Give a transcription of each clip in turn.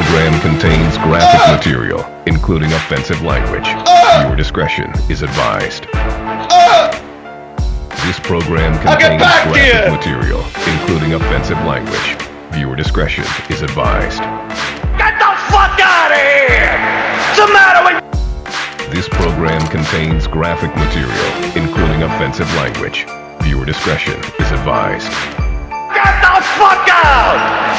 program contains graphic material, including offensive language. Viewer discretion is advised. This program contains graphic material, including offensive language. Viewer discretion is advised. Get the fuck out of here! What's the matter with... This program contains graphic material, including offensive language. Viewer discretion is advised. Get the fuck out!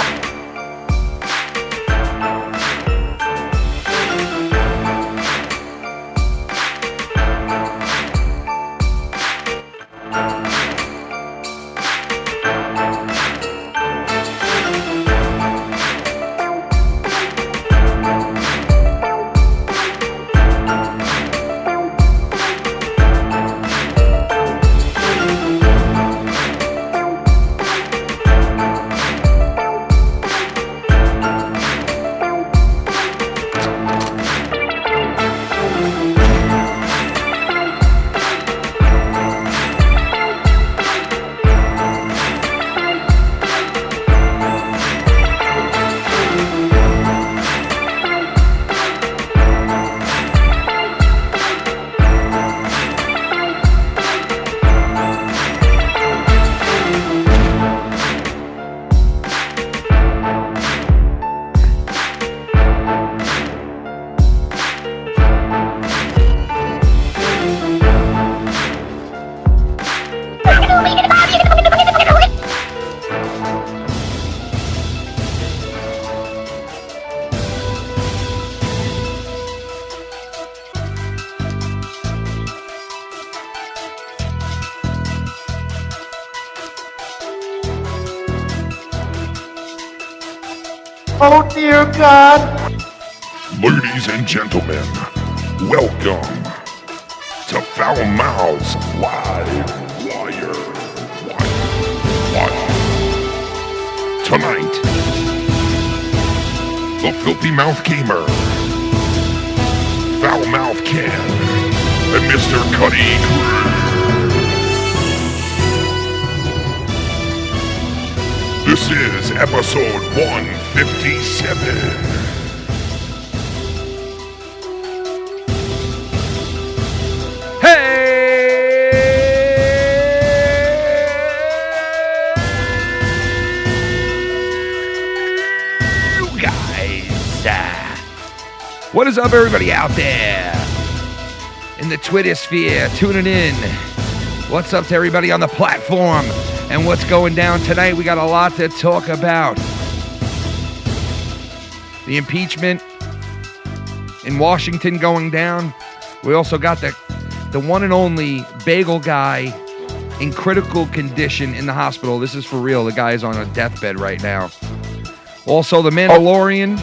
Oh dear God! Ladies and gentlemen, welcome to FoulMouth's Live Wire. Tonight, the Filthy Mouth Gamer, FoulMouth Ken, and Mr. Cunny Chris. This is episode 157. What is up, everybody out there in the Twitter sphere tuning in? What's up to everybody on the platform and what's going down tonight? We got a lot to talk about. The impeachment in Washington going down. We also got the one and only Bagel guy in critical condition in the hospital. This is for real. The guy is on a deathbed right now. Also, The Mandalorian.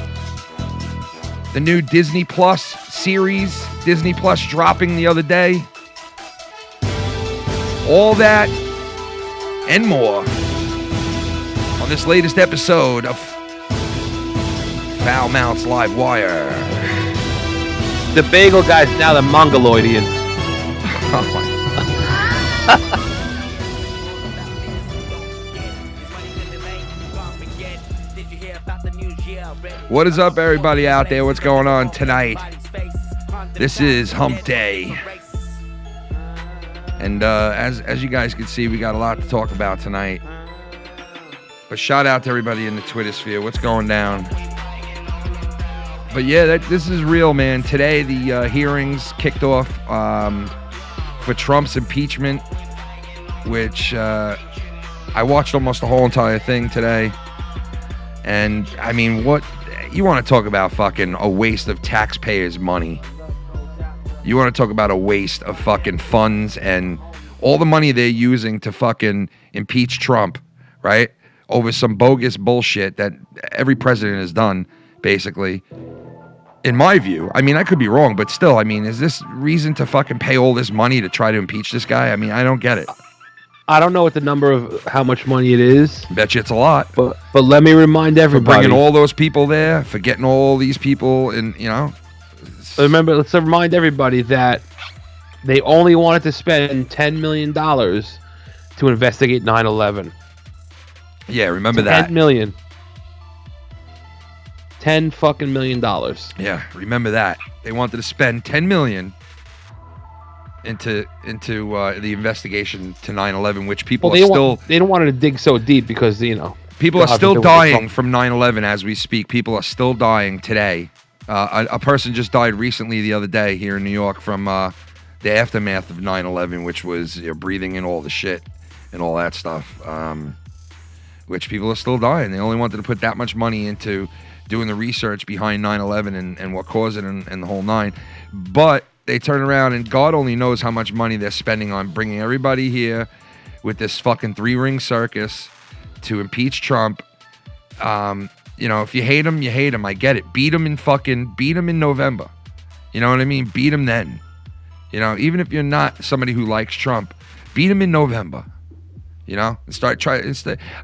The new Disney Plus series, Disney Plus dropping the other day. All that and more on this latest episode of FoulMouth's Live Wire. The Bagel guy's now the Mongoloidian. Oh my. What is up, everybody out there? What's going on tonight? This is Hump Day. And as you guys can see, we got a lot to talk about tonight. But shout out to everybody in the Twitter sphere. What's going down? But yeah, this is real, man. Today, the hearings kicked off for Trump's impeachment, which I watched almost the whole entire thing today. And, I mean, what... You want to talk about fucking a waste of taxpayers' money. You want to talk about a waste of fucking funds and all the money they're using to fucking impeach Trump, right? Over some bogus bullshit that every president has done, basically. In my view, I mean, I could be wrong, but still, I mean, is this reason to fucking pay all this money to try to impeach this guy? I mean, I don't get it. I don't know what the number of how much money it is. Bet you it's a lot. But let me remind everybody. For bringing all those people there, for getting all these people and, you know. Remember, let's remind everybody that they only wanted to spend $10 million to investigate 9/11. Yeah, remember that. $10 million. $10 fucking million. Yeah, remember that. They wanted to spend $10 million into the investigation to 9/11, which people they don't want to dig so deep because people are still dying from 9/11 as we speak. People are still dying today. A person just died recently the other day here in New York from the aftermath of 9/11, which was breathing in all the shit and all that stuff. Which people are still dying. They only wanted to put that much money into doing the research behind 9/11 and what caused it and the whole nine. But they turn around and God only knows how much money they're spending on bringing everybody here with this fucking 3-ring circus to impeach Trump. If you hate him, you hate him. I get it. Beat him in November. You know what I mean? Beat him then. Even if you're not somebody who likes Trump, beat him in November. And I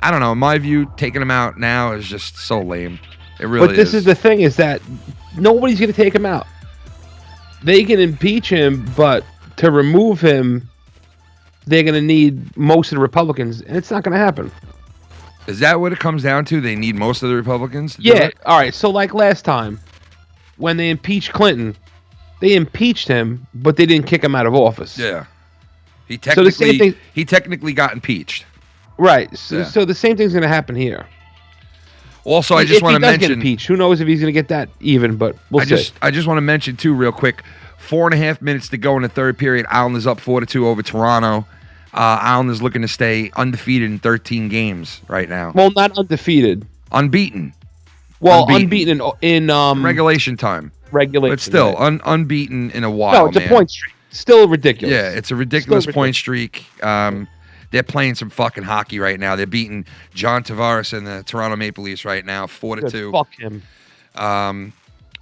don't know. In my view, taking him out now is just so lame. It really is. But this is the thing, is that nobody's going to take him out. They can impeach him, but to remove him, they're going to need most of the Republicans, and it's not going to happen. Is that what it comes down to? They need most of the Republicans to do Yeah. it? All right. So like last time, when they impeached Clinton, they impeached him, but they didn't kick him out of office. Yeah. He the same thing, technically got impeached. Right. So the same thing's going to happen here. Also, I just want to mention, get impeached, who knows if he's going to get that even, but we'll see. I just want to mention too, real quick. 4.5 minutes to go in the third period. Islanders up 4-2 over Toronto. Islanders looking to stay undefeated in 13 games right now. Well, not undefeated. Unbeaten. Well, unbeaten in regulation time. Regulation. But still, right. Unbeaten in a while. No, it's a point streak. Still ridiculous. Yeah, it's a ridiculous point streak. They're playing some fucking hockey right now. They're beating John Tavares and the Toronto Maple Leafs right now, 4-2. Fuck him.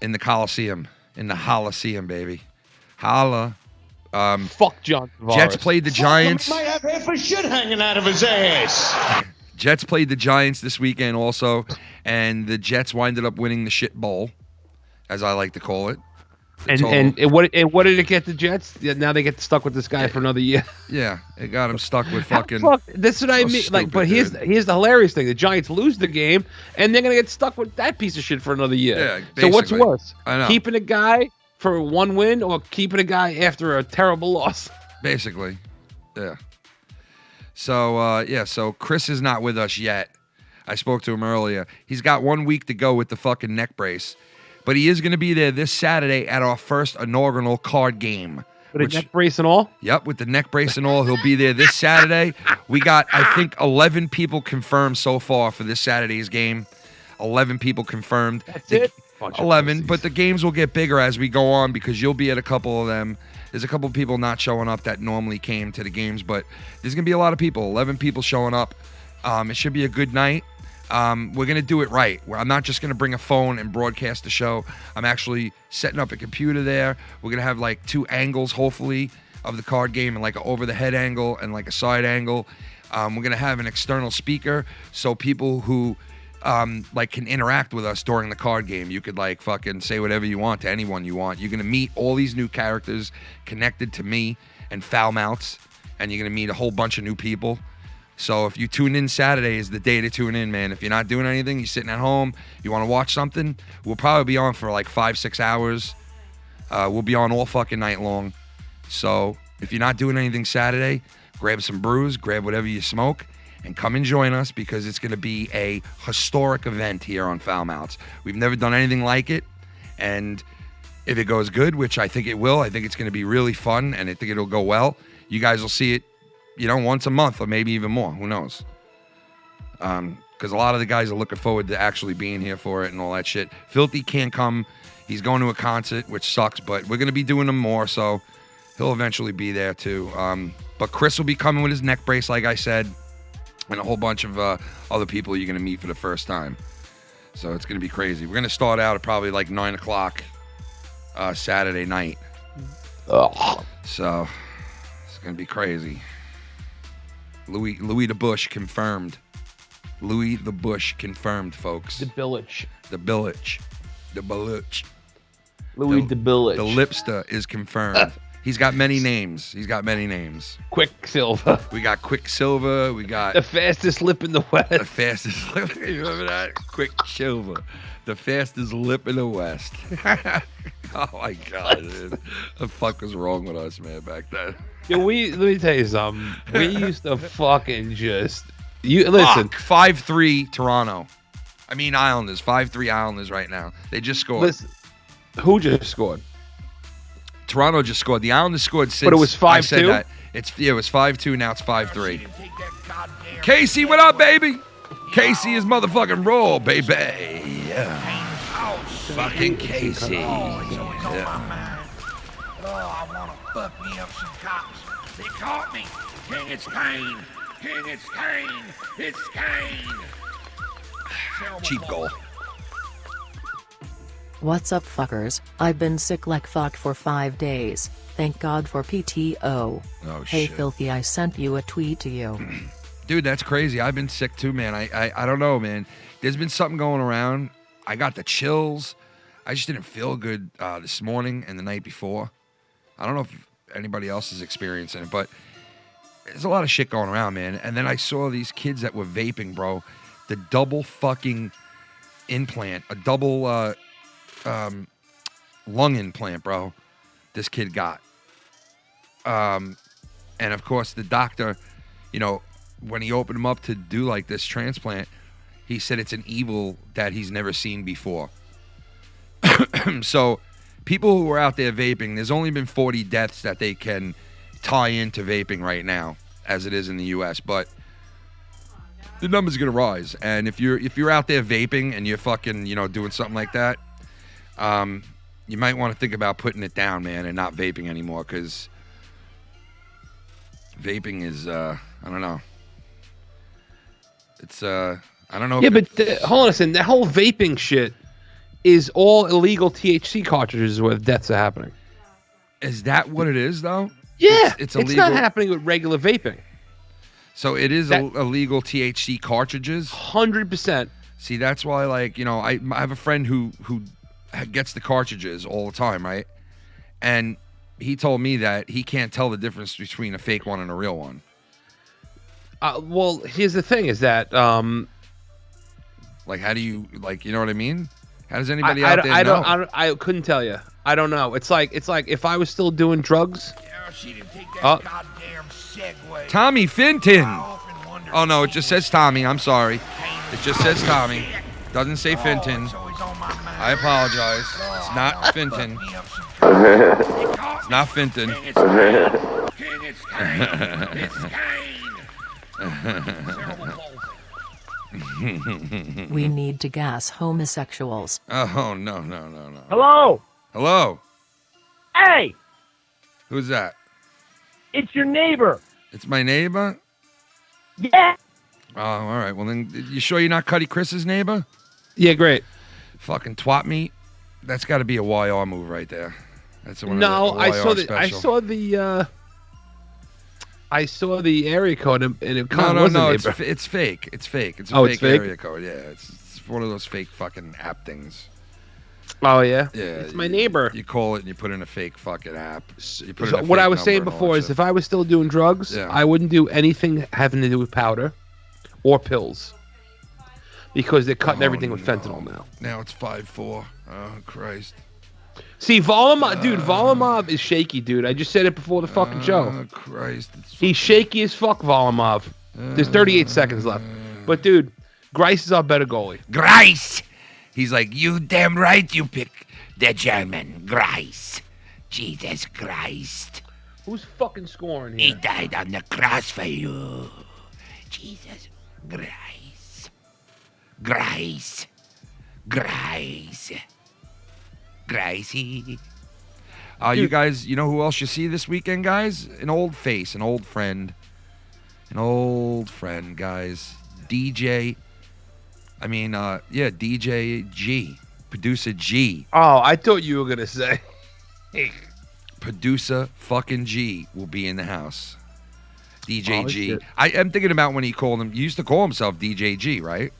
In the Coliseum. In the Holliseum, baby. Holla. Fuck John Tavares. Jets played the Giants. Might have half a shit hanging out of his ass. Jets played the Giants this weekend also, and the Jets winded up winning the shit bowl, as I like to call it. And what did it get the Jets? Yeah, now they get stuck with this guy for another year. Yeah, it got him stuck with fucking. That's what I mean. Stupid, but here's the hilarious thing: the Giants lose the game, and they're gonna get stuck with that piece of shit for another year. Yeah, so what's basically. worse? I know. Keeping a guy for one win, or keeping a guy after a terrible loss? Basically, yeah. So so Chris is not with us yet. I spoke to him earlier. He's got 1 week to go with the fucking neck brace. But he is going to be there this Saturday at our first inaugural card game. With a neck brace and all? Yep, with the neck brace and all. He'll be there this Saturday. We got, I think, 11 people confirmed so far for this Saturday's game. 11 people confirmed. That's it? 11, but the games will get bigger as we go on because you'll be at a couple of them. There's a couple of people not showing up that normally came to the games, but there's going to be a lot of people. 11 people showing up. It should be a good night. We're going to do it right. I'm not just going to bring a phone and broadcast the show. I'm actually setting up a computer there. We're going to have like 2 angles, hopefully, of the card game, and like an over-the-head angle and like a side angle. We're going to have an external speaker so people who can interact with us during the card game. You could like fucking say whatever you want to anyone you want. You're going to meet all these new characters connected to me and FoulMouths, and you're going to meet a whole bunch of new people. So if you tune in Saturday is the day to tune in, man. If you're not doing anything, you're sitting at home, you want to watch something, we'll probably be on for like 5-6 hours. We'll be on all fucking night long. So if you're not doing anything Saturday, grab some brews, grab whatever you smoke, and come and join us because it's going to be a historic event here on FoulMouths. We've never done anything like it, and if it goes good, which I think it will, I think it's going to be really fun, and I think it'll go well. You guys will see it once a month or maybe even more. Who knows? Because a lot of the guys are looking forward to actually being here for it and all that shit. Filthy can't come. He's going to a concert, which sucks, but we're going to be doing them more, so he'll eventually be there too. But Chris will be coming with his neck brace, like I said, and a whole bunch of other people you're going to meet for the first time. So it's going to be crazy. We're going to start out at probably like 9 o'clock Saturday night. Ugh. So it's going to be crazy. Louis the Bush confirmed. Louis the Bush confirmed, folks. The Billage. The Billage. The Billage. Louis the Billage. The Lipster is confirmed. He's got many names. Quicksilver. We got Quicksilver. We got The fastest lip in the West. the fastest lip. You remember that? Quicksilver. The fastest lip in the West. Oh, my God, dude. The fuck was wrong with us, man, back then? Yeah, let me tell you something. We used to fucking just... Listen. 5-3 Toronto. I mean Islanders. 5-3 Islanders right now. They just scored. Listen. Who just scored? Toronto just scored. The Islanders scored since But it was 5-2? I said that. It was 5-2. Now it's 5-3. Casey, what up, baby? Casey is motherfucking raw, baby. Yeah. Fucking Casey. Yeah. Oh, I want to fuck me up some cops. They caught me. King, it's Kane. King, it's Kane. It's Kane. Cheap goal. What's up, fuckers? I've been sick like fuck for 5 days. Thank God for PTO. Oh, Hey, shit. Filthy, I sent you a tweet to you. Dude, that's crazy. I've been sick too, man. I don't know, man. There's been something going around. I got the chills. I just didn't feel good this morning and the night before. I don't know if anybody else is experiencing it, but there's a lot of shit going around, man. And then I saw these kids that were vaping, bro. The double fucking implant, a double lung implant, bro. This kid got. And of course, the doctor, you know, when he opened him up to do like this transplant, he said it's an evil that he's never seen before. So people who are out there vaping, there's only been 40 deaths that they can tie into vaping right now, as it is in the U.S., but the number's gonna rise. And if you're out there vaping and you're fucking, you know, doing something like that, you might want to think about putting it down, man, and not vaping anymore, because vaping is I don't know. It's I don't know. Yeah, but hold on a second. That whole vaping shit is all illegal THC cartridges where deaths are happening. Is that what it is, though? Yeah, it's it's illegal. not happening with regular vaping. So it is illegal THC cartridges. 100%. See, that's why, like, you know, I have a friend who gets the cartridges all the time, right? And he told me that he can't tell the difference between a fake one and a real one. Well, here's the thing: is that like, how do you, like, you know what I mean? How does anybody out there know? I couldn't tell you. I don't know. It's like if I was still doing drugs. Yeah, she didn't take that goddamn Segway. Tommy Finton. Oh no, it just says Tommy. I'm sorry. It just says Tommy. Doesn't say Finton. I apologize. It's not Finton. It's not Finton. King, it's Kane. It's Kane. We need to gas homosexuals. Oh, no. Hello? Hello? Hey, Who's that? it's your neighbor. It's my neighbor? Yeah. Oh, all right. Well, then, you sure you're not Cunny Chris's neighbor? Yeah, great. Fucking twat meat. That's got to be a YR move right there. That's one No, of the I special. I saw the area code and it kind of No, wasn't it's neighbor. it's fake. It's fake. It's a Oh, fake it's fake? area code. Yeah, it's one of those fake fucking app things. Oh yeah. Yeah, It's my neighbor. You call it and you put in a fake fucking app. You put in So a what fake I was saying number and all before that is, shit. if I was still doing drugs, Yeah. I wouldn't do anything having to do with powder or pills because they're cutting everything with fentanyl now. Now it's 5-4. Oh Christ. See, Volumov is shaky, dude. I just said it before the fucking show. Oh Christ. He's shaky as fuck, Volumov. There's 38 seconds left. But, dude, Grice is our better goalie. Grice! He's like, you damn right you pick the German. Grice. Jesus Christ. Who's fucking scoring He here? died on the cross for you. Jesus. Grice. Grice. Grice. Gricey. You guys, you know who else you see this weekend, guys? An old face, an old friend. An old friend, guys. DJ G. Producer G. Oh, I thought you were going to say. Producer fucking G will be in the house. DJ Oh, G. shit. I am thinking about when he used to call himself DJ G, right?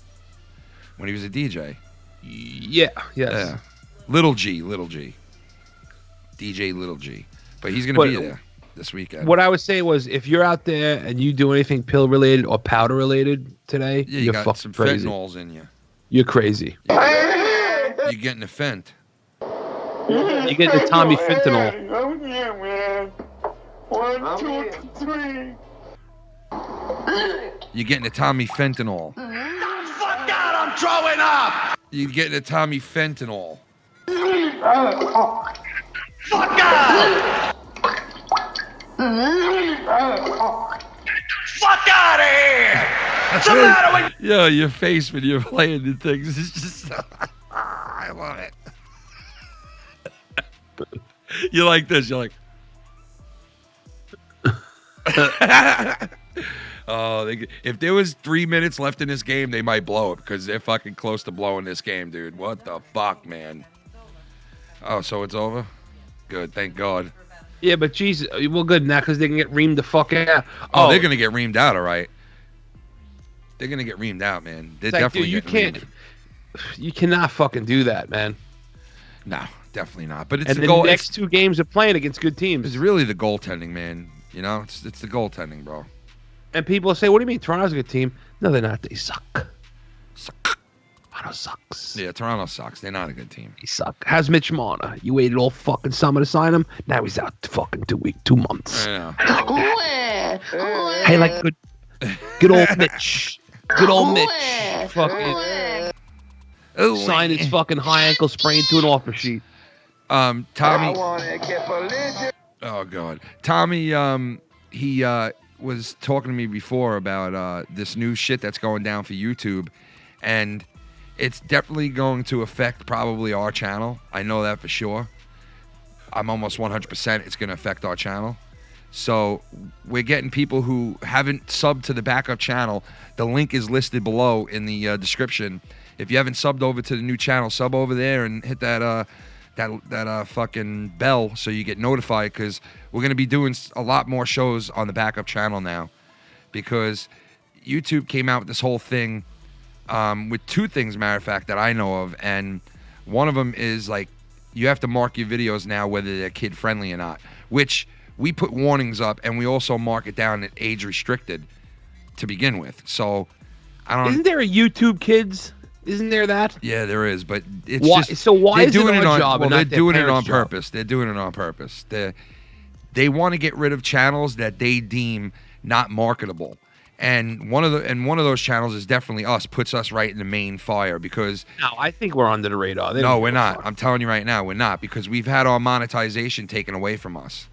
When he was a DJ. Yeah, yes. Yeah. Little G. DJ Little G. But he's gonna be there this weekend. What I would say was, if you're out there and you do anything pill related or powder related today, Yeah, you you're got fucking some crazy. fentanyls in you. You're crazy. You're getting a fent. You're getting the Tommy fentanyl. You're getting a Tommy fentanyl. Fuck God, I'm throwing up! You're getting a Tommy fentanyl. Fuck God! Fuck out of here! What's the matter with Yo, your face when you're playing the things is just... I love it. You like this. You're like... Oh, if there was 3 minutes left in this game, they might blow it because they're fucking close to blowing this game, dude. What the fuck, man? Oh, so it's over? Good, thank God. Yeah, but Jesus, well, good now because they can get reamed the fuck out. Oh, they're gonna get reamed out, all right. They're gonna get reamed out, man. They're It's like, definitely dude, getting reamed. you cannot fucking do that, man. No, definitely not. But it's And the the goal. next two games are playing against good teams. It's really the goaltending, man. You know, it's the goaltending, bro. And people say, "What do you mean Toronto's a good team?" No, they're not. They suck. Toronto sucks. Yeah, Toronto sucks. They're not a good team. They suck. How's Mitch Marner? You waited all fucking summer to sign him. Now he's out fucking 2 months. I know. Hey, like good old Mitch. Good old Mitch. Fucking sign his fucking high ankle sprain to an offer sheet. Tommy. Oh God, Tommy. He was talking to me before about this new shit that's going down for YouTube, and it's definitely going to affect probably our channel. I know that for sure. I'm almost 100% it's going to affect our channel. So we're getting people who haven't subbed to the backup channel. The link is listed below in the description. If you haven't subbed over to the new channel, sub over there and hit that fucking bell so you get notified, because we're going to be doing a lot more shows on the backup channel now, because YouTube came out with this whole thing with two things, matter of fact, that I know of, and one of them is like you have to mark your videos now whether they're kid friendly or not, which we put warnings up, and we also mark it down at age restricted to begin with. So I don't. Isn't there a YouTube Kids? Isn't there that? Yeah, there is, but it's why, just so why they're is doing it our on, job? Well, and they're not their doing it on parents' job? purpose. They're doing it on purpose. They want to get rid of channels that they deem not marketable, and one of those channels is definitely us. Puts us right in the main fire because. No, I think we're under the radar. They No, don't we're give a not. fuck. I'm telling you right now, we're not, because we've had our monetization taken away from us.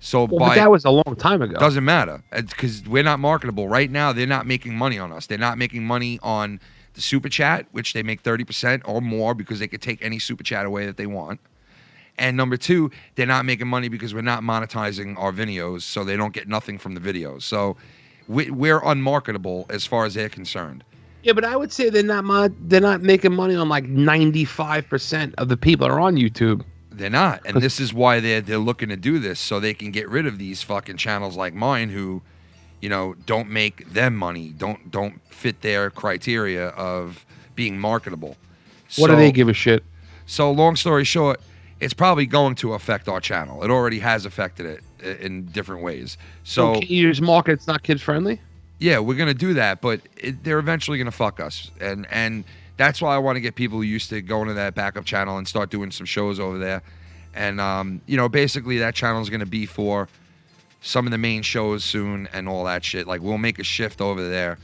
So Well, but that was a long time ago. doesn't matter, because we're not marketable right now. They're not making money on us. They're not making money on the super chat, which they make 30% or more because they could take any super chat away that they want. And number two, they're not making money because we're not monetizing our videos, so they don't get nothing from the videos. So we're unmarketable as far as they're concerned. Yeah, but I would say they're not making money on like 95% of the people that are on YouTube. They're not, and this is why they're looking to do this, so they can get rid of these fucking channels like mine who, you know, don't make them money, don't fit their criteria of being marketable. What do they give a shit? So long story short, it's probably going to affect our channel. It already has affected it in different ways. So can you just market it's not kids friendly? yeah, we're gonna do that, but they're eventually gonna fuck us, and that's why I want to get people used to going to that backup channel and start doing some shows over there. And you know, basically that channel is gonna be for some of the main shows soon and all that shit. Like we'll make a shift over there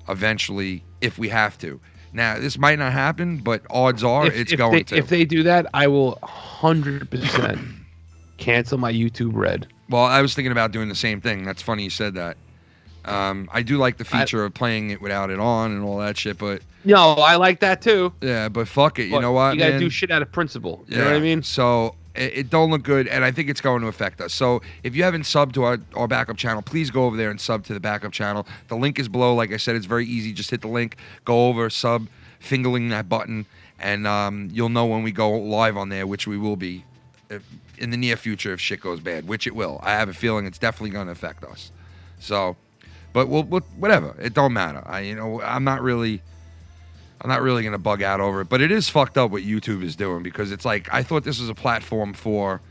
eventually if we have to. Now this might not happen, but odds are it's going to. If they do that, I will 100% cancel my YouTube Red. Well, I was thinking about doing the same thing. That's funny you said that. I do like the feature of playing it without it on and all that shit, but No, I like that too. yeah, but fuck it. You But know what, You gotta man? do shit out of principle. You know what I mean? So it don't look good, and I think it's going to affect us. So if you haven't subbed to our backup channel, please go over there and sub to the backup channel. The link is below. Like I said, it's very easy. Just hit the link, go over, sub, fingering that button, and you'll know when we go live on there, which we will be in the near future if shit goes bad, which it will. I have a feeling it's definitely going to affect us. So, but we'll whatever. It don't matter. I'm not really gonna bug out over it, but it is fucked up what YouTube is doing, because it's like I thought this was a platform for,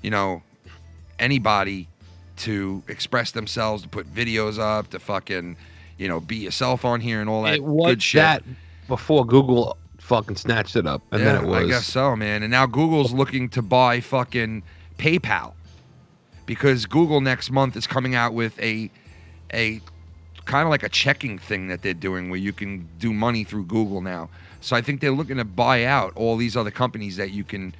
you know, anybody to express themselves, to put videos up, to fucking, be yourself on here and all that It was good shit. that before Google fucking snatched it up, and then it was. I guess so, man. And now Google's looking to buy fucking PayPal because Google next month is coming out with a kind of like a checking thing that they're doing where you can do money through Google now. So I think they're looking to buy out all these other companies that you can,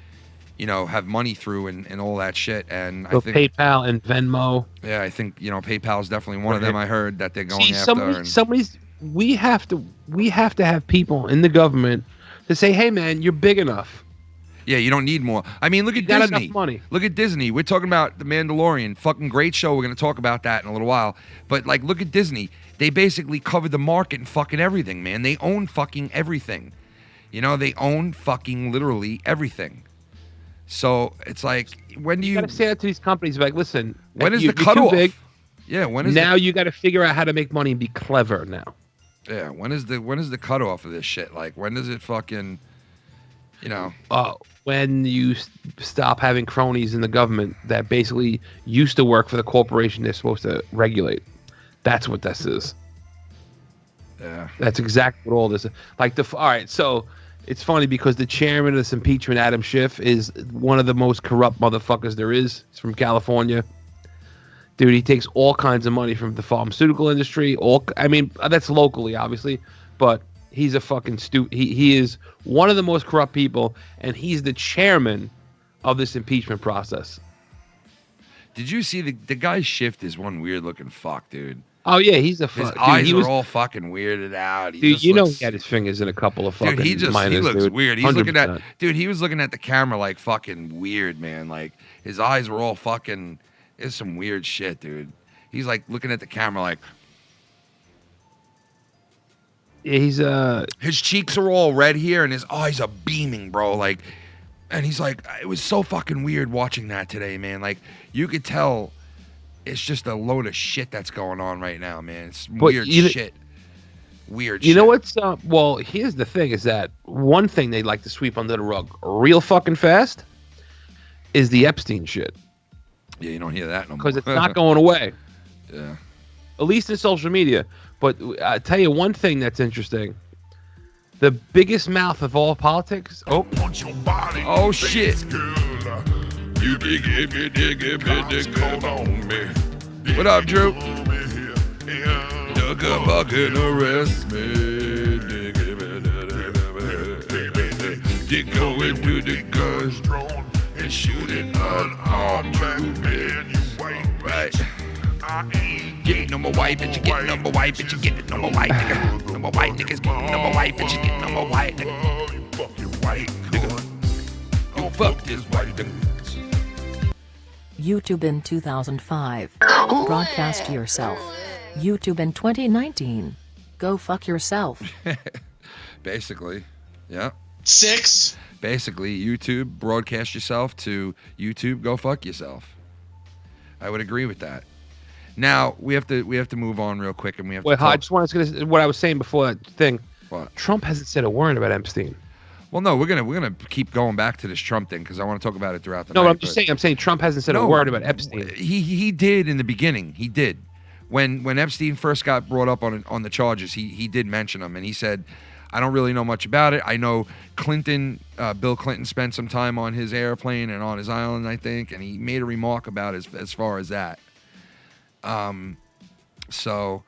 have money through and all that shit. And So I think PayPal and Venmo. yeah, I think PayPal is definitely one of them. I heard that they're going See, after. somebody's. We have to have people in the government to say, "Hey, man, you're big enough. Yeah, you don't need more. I mean, look You at got Disney. enough money." Look at Disney. We're talking about The Mandalorian. Fucking great show. We're going to talk about that in a little while. But, look at Disney. They basically cover the market and fucking everything, man. They own fucking everything. They own fucking literally everything. So, it's like, when do You you... got to say that to these companies, like, listen. When is you're the cutoff? too big. Yeah, when is Now you got to figure out how to make money and be clever now. Yeah, when is the cutoff of this shit? Like, when does it fucking... When you stop having cronies in the government that basically used to work for the corporation they're supposed to regulate. That's what this is. Yeah. That's exactly what all this is. All right, so it's funny because the chairman of this impeachment, Adam Schiff, is one of the most corrupt motherfuckers there is. He's from California. Dude, he takes all kinds of money from the pharmaceutical industry. That's locally, obviously, but he's a fucking he is one of the most corrupt people, and he's the chairman of this impeachment process. Did you see the guy's Schiff is one weird looking fuck, dude? Oh yeah, he's a His fuck. eyes are all fucking weirded out. He Dude, just he looks, had his fingers in a couple of fucking dude, he minors, looks dude. weird. He's looking 100%. at he was looking at the camera like fucking weird, man. Like his eyes were all fucking. It's some weird shit, dude. He's like looking at the camera like. Yeah, he's His cheeks are all red here, and his eyes are beaming, bro. Like, and he's like, it was so fucking weird watching that today, man. Like, you could tell. It's just a load of shit that's going on right now, man. It's weird shit. Weird shit. You know what's well, here's the thing is that one thing they like to sweep under the rug real fucking fast is the Epstein shit. Yeah, you don't hear that no more. Because it's not going away. Yeah. At least in social media. But I tell you one thing that's interesting. The biggest mouth of all politics. Oh shit. You dig it, on me. What up, Drew? Duck a bucket, arrest me. Dig go into the gun and shoot it unarmed. Right. Get it number white, bitch, you get it number white, bitch, you get it number white, nigga. Number white niggas get it number white, bitch, you get number white, nigga. Fucking white, nigga. You fuck this white nigga. YouTube in 2005. Broadcast yourself. YouTube in 2019. Go fuck yourself. Basically, yeah. 6. Basically, YouTube, broadcast yourself to YouTube, go fuck yourself. I would agree with that. Now we have to move on real quick, and we have Wait, to. I just want to what I was saying before that thing. What? Trump hasn't said a word about Epstein. Well, no, we're gonna keep going back to this Trump thing because I want to talk about it throughout the night. No, I'm just saying. I'm saying Trump hasn't said a word about Epstein. He did in the beginning. He did when Epstein first got brought up on the charges. He did mention him, and he said, "I don't really know much about it. I know Bill Clinton spent some time on his airplane and on his island, I think, and he made a remark about as far as that. So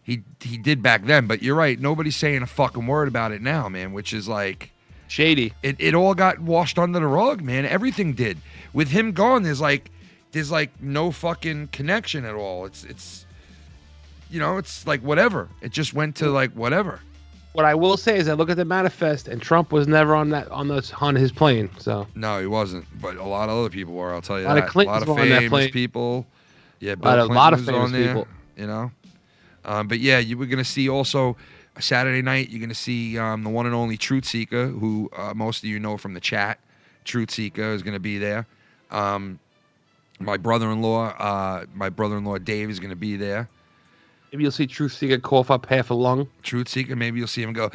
he did back then, but you're right. Nobody's saying a fucking word about it now, man, which is like shady. It all got washed under the rug, man. Everything did. With him gone, there's like no fucking connection at all. It's it's like whatever. It just went to like whatever. What I will say is I look at the manifest, and Trump was never on his plane. So no, he wasn't. But a lot of other people were. I'll tell you a lot that. Of Clintons a lot of were on that famous plane. people. Yeah, Bill a Clinton lot of was famous on there, people. You know. But yeah, you were gonna see also Saturday night. You're gonna see the one and only Truth Seeker, who most of you know from the chat. Truth Seeker is gonna be there. My brother-in-law Dave is gonna be there. Maybe you'll see Truth Seeker cough up half a lung. Truth Seeker, maybe you'll see him go.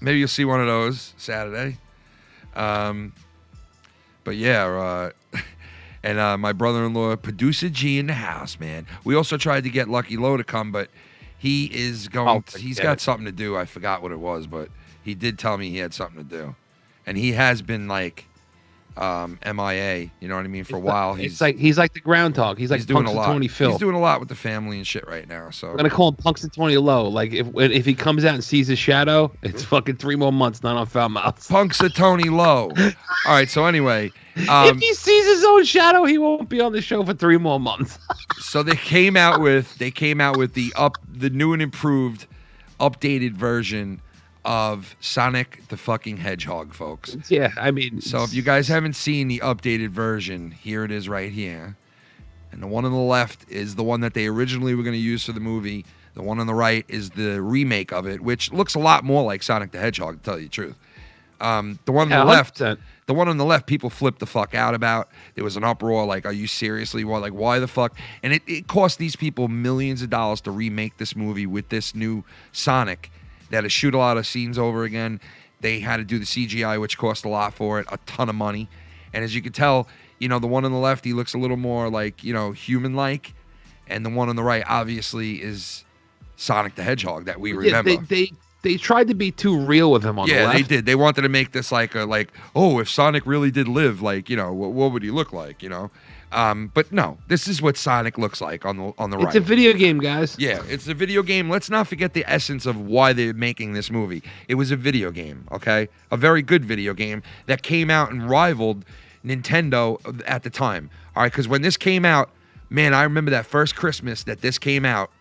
Maybe you'll see one of those Saturday. But yeah, and my brother-in-law, Producer G in the house, man. We also tried to get Lucky Low to come, but he is going. He's got something to do. I forgot what it was, but he did tell me he had something to do, and he has been like MIA. You know what I mean? For a while, he's like the groundhog. He's like doing a Punks lot. and Tony Phil. He's doing a lot with the family and shit right now. So I'm gonna call him Punks and Tony Low. Like if he comes out and sees his shadow, it's fucking 3 more months not on FoulMouth. Punks of Tony Low. All right. So anyway, if he sees his own shadow, he won't be on the show for 3 more months. so they came out with the new and improved, updated version of Sonic the fucking Hedgehog, folks. Yeah, I mean. So if you guys haven't seen the updated version, here it is right here. And the one on the left is the one that they originally were going to use for the movie. The one on the right is the remake of it, which looks a lot more like Sonic the Hedgehog, to tell you the truth. The one on the left, 100%. the one on the left, people flipped the fuck out about. There was an uproar, like, "Are you seriously? Like, why the fuck?" And it cost these people millions of dollars to remake this movie with this new Sonic. They had to shoot a lot of scenes over again. They had to do the CGI, which cost a lot for it, a ton of money. And as you can tell, the one on the left, he looks a little more like, human-like. And the one on the right, obviously, is Sonic the Hedgehog that we remember. They tried to be too real with him on the left. Yeah, they did. They wanted to make this like, if Sonic really did live, like, what would he look like, But no, this is what Sonic looks like on the right. It's a video game, guys. Yeah, it's a video game. Let's not forget the essence of why they're making this movie. It was a video game, okay? A very good video game that came out and rivaled Nintendo at the time. All right, because when this came out, man, I remember that first Christmas that this came out,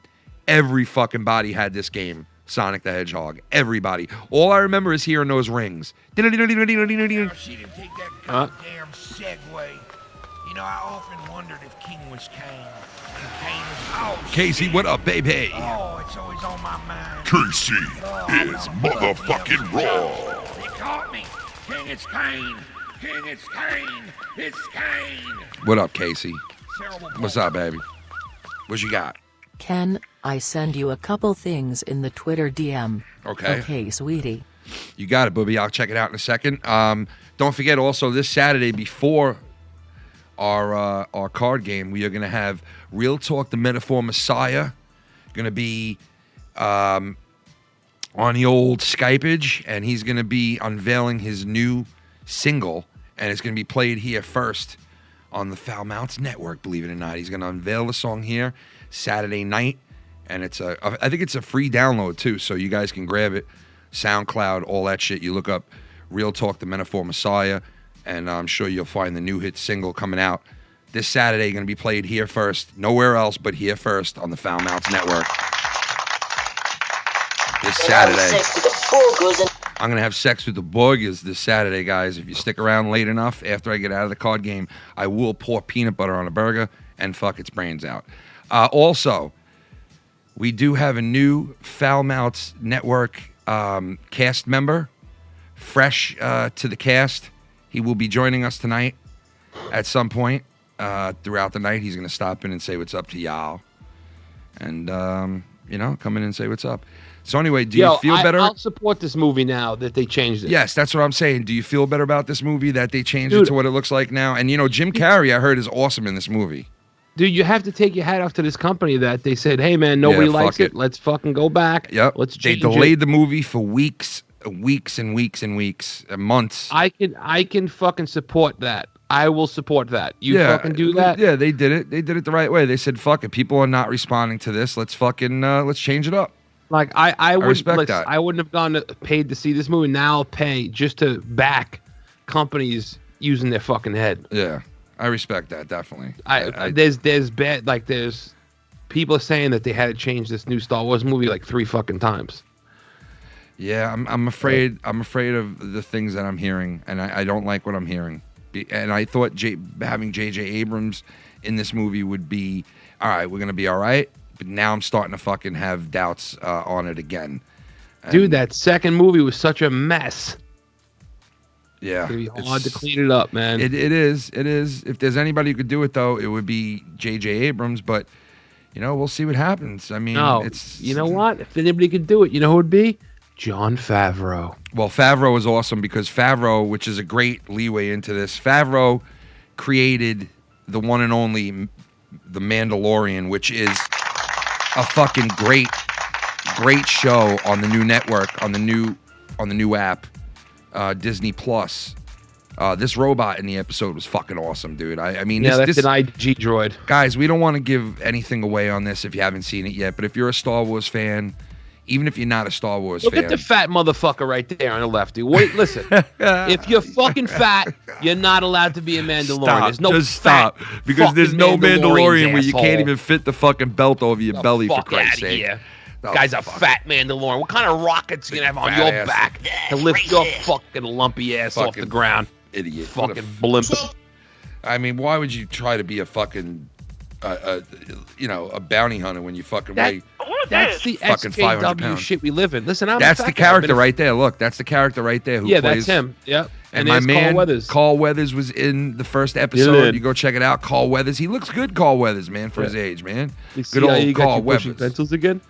every fucking body had this game, Sonic the Hedgehog. Everybody. All I remember is hearing those rings. She didn't take that goddamn segue. I often wondered if King was Kane. And Kane was Casey, what up, baby? Oh, it's always on my mind. Casey is motherfucking raw. They caught me. King, it's Kane. King, it's Kane. It's Kane. What up, Casey? Terrible What's up, baby? What you got? Ken, I send you a couple things in the Twitter DM. Okay. Okay, sweetie. You got it, booby. I'll check it out in a second. Don't forget also this Saturday before our card game, we are going to have Real Talk, the Metaphor Messiah. Going to be on the old Skypeage, and he's going to be unveiling his new single, and it's going to be played here first on the FoulMouth Network, believe it or not. He's going to unveil the song here Saturday night, and I think it's a free download too, so you guys can grab it. SoundCloud, all that shit. You look up Real Talk, the Metaphor Messiah, and I'm sure you'll find the new hit single coming out this Saturday. Going to be played here first, nowhere else but here first on the FoulMouth Network. This Saturday. I'm going to have sex with the burgers this Saturday, guys. If you stick around late enough after I get out of the card game, I will pour peanut butter on a burger and fuck its brains out. Also, we do have a new FoulMouth Network cast member, fresh to the cast. He will be joining us tonight at some point throughout the night. He's going to stop in and say what's up to y'all. And, come in and say what's up. So anyway, do you feel better? I'll support this movie now that they changed it. Yes, that's what I'm saying. Do you feel better about this movie that they changed it to what it looks like now? And, Jim Carrey, I heard, is awesome in this movie. Dude, you have to take your hat off to this company that they said, hey, man, nobody likes it. Let's fucking go back. Yep. Let's They change delayed it. the movie for weeks and weeks and months. I can fucking support that. I will support that. You fucking do that? Yeah, they did it. They did it the right way. They said, fuck it. People are not responding to this. Let's fucking, let's change it up. Like, I respect that. I wouldn't have paid to see this movie. Now I'll pay just to back companies using their fucking head. Yeah, I respect that, definitely. There's people are saying that they had to change this new Star Wars movie like 3 fucking times. Yeah, I'm afraid of the things that I'm hearing, and I don't like what I'm hearing. And I thought having J.J. Abrams in this movie would be, all right, we're going to be all right. But now I'm starting to fucking have doubts on it again. Dude, that second movie was such a mess. Yeah. It's going to be hard to clean it up, man. It is. If there's anybody who could do it, though, it would be J.J. Abrams. But, we'll see what happens. I mean, you know what? If anybody could do it, you know who it would be? Jon Favreau. Well, Favreau is awesome because Favreau, which is a great leeway into this, Favreau created the one and only The Mandalorian, which is a fucking great show on the new network, on the new app, Disney Plus. This robot in the episode was fucking awesome, dude. I mean, yeah, this that's an IG droid. Guys, we don't want to give anything away on this if you haven't seen it yet, but if you're a Star Wars fan, even if you're not a Star Wars Look fan. at the fat motherfucker right there on the left, dude. Wait, listen. If you're fucking fat, you're not allowed to be a Mandalorian. There's no just stop. Because there's no Mandalorian where you can't asshole. even fit the fucking belt over your belly, for Christ's sake. Here. The Guy's a fuck- fat Mandalorian. What kind of rockets you gonna have on your Badass. back to lift your fucking lumpy ass off the Fucking ground? Idiot. What a Fucking blimp. I mean, why would you try to be a fucking, a bounty hunter when you fucking weigh? That's the Fucking 500 SJW pounds. shit we live in. Listen, I'm That's a the fat guy, character but right there. Look, that's the character right there who Yeah, plays. that's him. Yep. And my there's man, Carl Weathers. Carl Weathers was in the first episode. Yellin. You go check it out. Carl Weathers. He looks good, Carl Weathers, man, for his age, man. You see Good how you old got Carl you pushing Weathers. pencils again?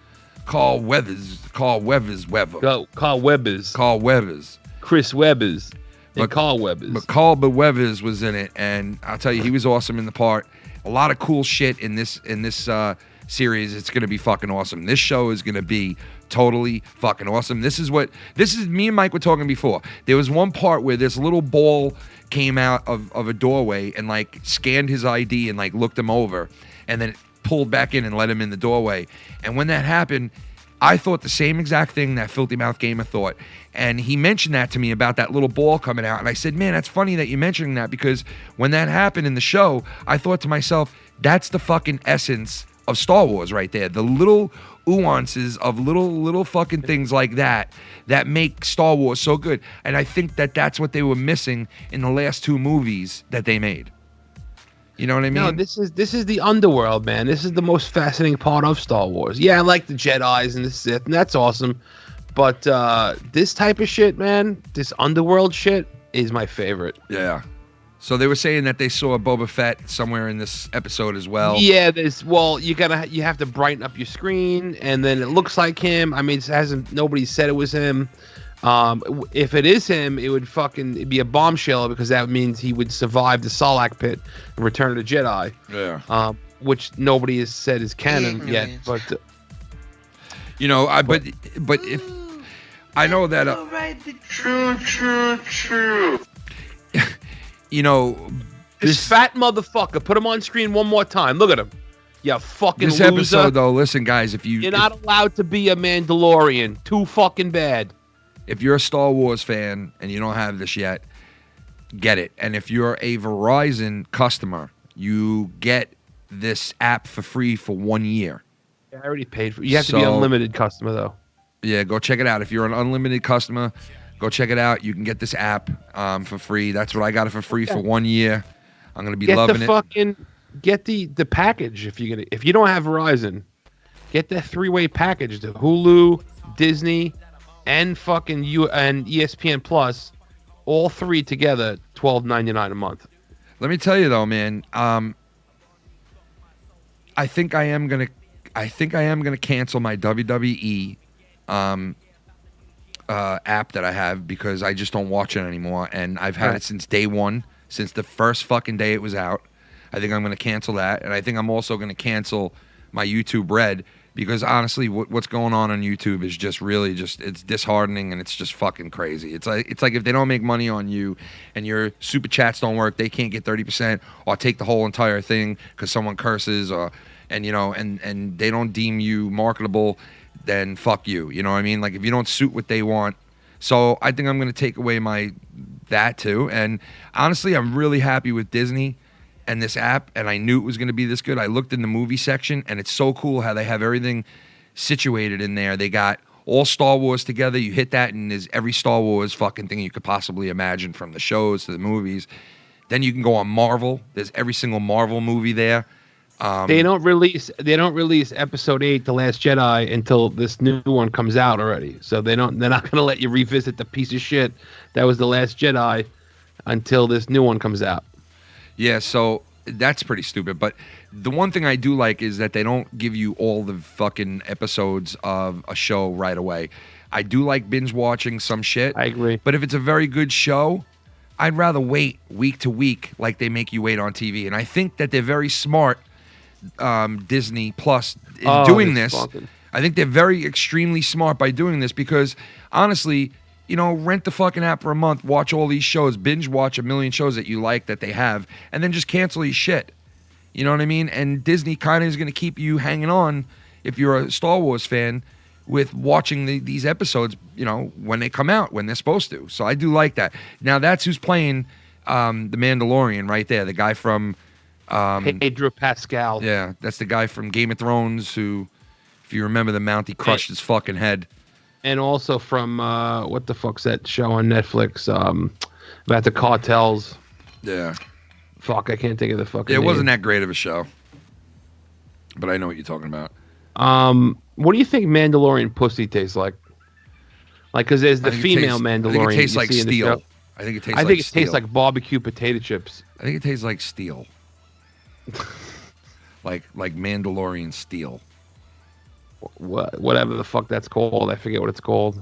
Carl Weathers. Carl Weathers. Carl Webbers. Carl Weathers. Chris Webbers. And But- Carl Webbers. But Carl Weathers was in it, and I'll tell you, he was awesome in the part. A lot of cool shit in this series. It's gonna be fucking awesome. This show is gonna be totally fucking awesome. This is me and Mike were talking before. There was one part where this little ball came out of a doorway and like scanned his ID and like looked him over, and then it pulled back in and let him in the doorway. And when that happened, I thought the same exact thing that Filthy Mouth Gamer thought. And he mentioned that to me about that little ball coming out. And I said, man, that's funny that you're mentioning that, because when that happened in the show, I thought to myself, that's the fucking essence of Star Wars right there. The little nuances of little fucking things like that make Star Wars so good. And I think that that's what they were missing in the last two movies that they made. You know what I mean? No, this is the underworld, man. This is the most fascinating part of Star Wars. Yeah, I like the Jedis and the Sith, and that's awesome. But this type of shit, man, this underworld shit is my favorite. Yeah. So they were saying that they saw Boba Fett somewhere in this episode as well. Yeah, you have to brighten up your screen, and then it looks like him. I mean, nobody said it was him. If it is him, it'd be a bombshell, because that means he would survive the Sarlacc pit and return to the Jedi. Yeah. Which nobody has said is canon yet, but but if I know that this fat motherfucker, put him on screen one more time. Look at him. You fucking this loser. episode though, listen guys, You're not allowed to be a Mandalorian. Too fucking bad. If you're a Star Wars fan and you don't have this yet, get it. And if you're a Verizon customer, you get this app for free for 1 year. I already paid for it. You have to be an unlimited customer, though. Yeah, go check it out. If you're an unlimited customer, go check it out. You can get this app for free. That's what I got it for free for 1 year. I'm gonna be loving it. Get the package if you don't have Verizon. Get the 3-way package: the Hulu, Disney, and fucking and ESPN Plus, all three together, $12.99 a month. Let me tell you though, man. I think I am gonna cancel my WWE app that I have, because I just don't watch it anymore, and I've had it since day one, since the first fucking day it was out. I think I'm gonna cancel that, and I think I'm also gonna cancel my YouTube Red, because honestly, what's going on YouTube is just really it's disheartening, and it's just fucking crazy. It's like if they don't make money on you and your super chats don't work, they can't get 30% or take the whole entire thing because someone curses, and they don't deem you marketable, then fuck you. You know what I mean? Like, if you don't suit what they want. So I think I'm going to take away that too. And honestly, I'm really happy with Disney and this app, and I knew it was going to be this good. I looked in the movie section, and it's so cool how they have everything situated in there. They got all Star Wars together. You hit that, and there's every Star Wars fucking thing you could possibly imagine, from the shows to the movies. Then you can go on Marvel. There's every single Marvel movie there. They don't release Episode 8, The Last Jedi, until this new one comes out already. So they're not going to let you revisit the piece of shit that was The Last Jedi until this new one comes out. Yeah, so that's pretty stupid. But the one thing I do like is that they don't give you all the fucking episodes of a show right away. I do like binge watching some shit. I agree. But if it's a very good show, I'd rather wait week to week like they make you wait on TV. And I think that they're very smart, Disney Plus, in doing this. Fucking. I think they're very extremely smart by doing this because, honestly, you know, rent the fucking app for a month, watch all these shows, binge watch a million shows that you like that they have, and then just cancel these shit. You know what I mean? And Disney kind of is going to keep you hanging on, if you're a Star Wars fan, with watching these episodes, you know, when they come out, when they're supposed to. So I do like that. Now, that's who's playing the Mandalorian right there, the guy from... Pedro Pascal. Yeah, that's the guy from Game of Thrones who, if you remember the mount, he crushed his fucking head. And also from, what the fuck's that show on Netflix, about the cartels. Yeah. Fuck, I can't think of the fucking It name. wasn't that great of a show. But I know what you're talking about. What do you think Mandalorian pussy tastes like? Like, because there's the I think female it Mandalorian. I think it tastes you like see in the steel. show. I think it tastes I like think it steel. tastes like barbecue potato chips. I think it tastes like steel. like Mandalorian steel. Whatever the fuck that's called. I forget what it's called.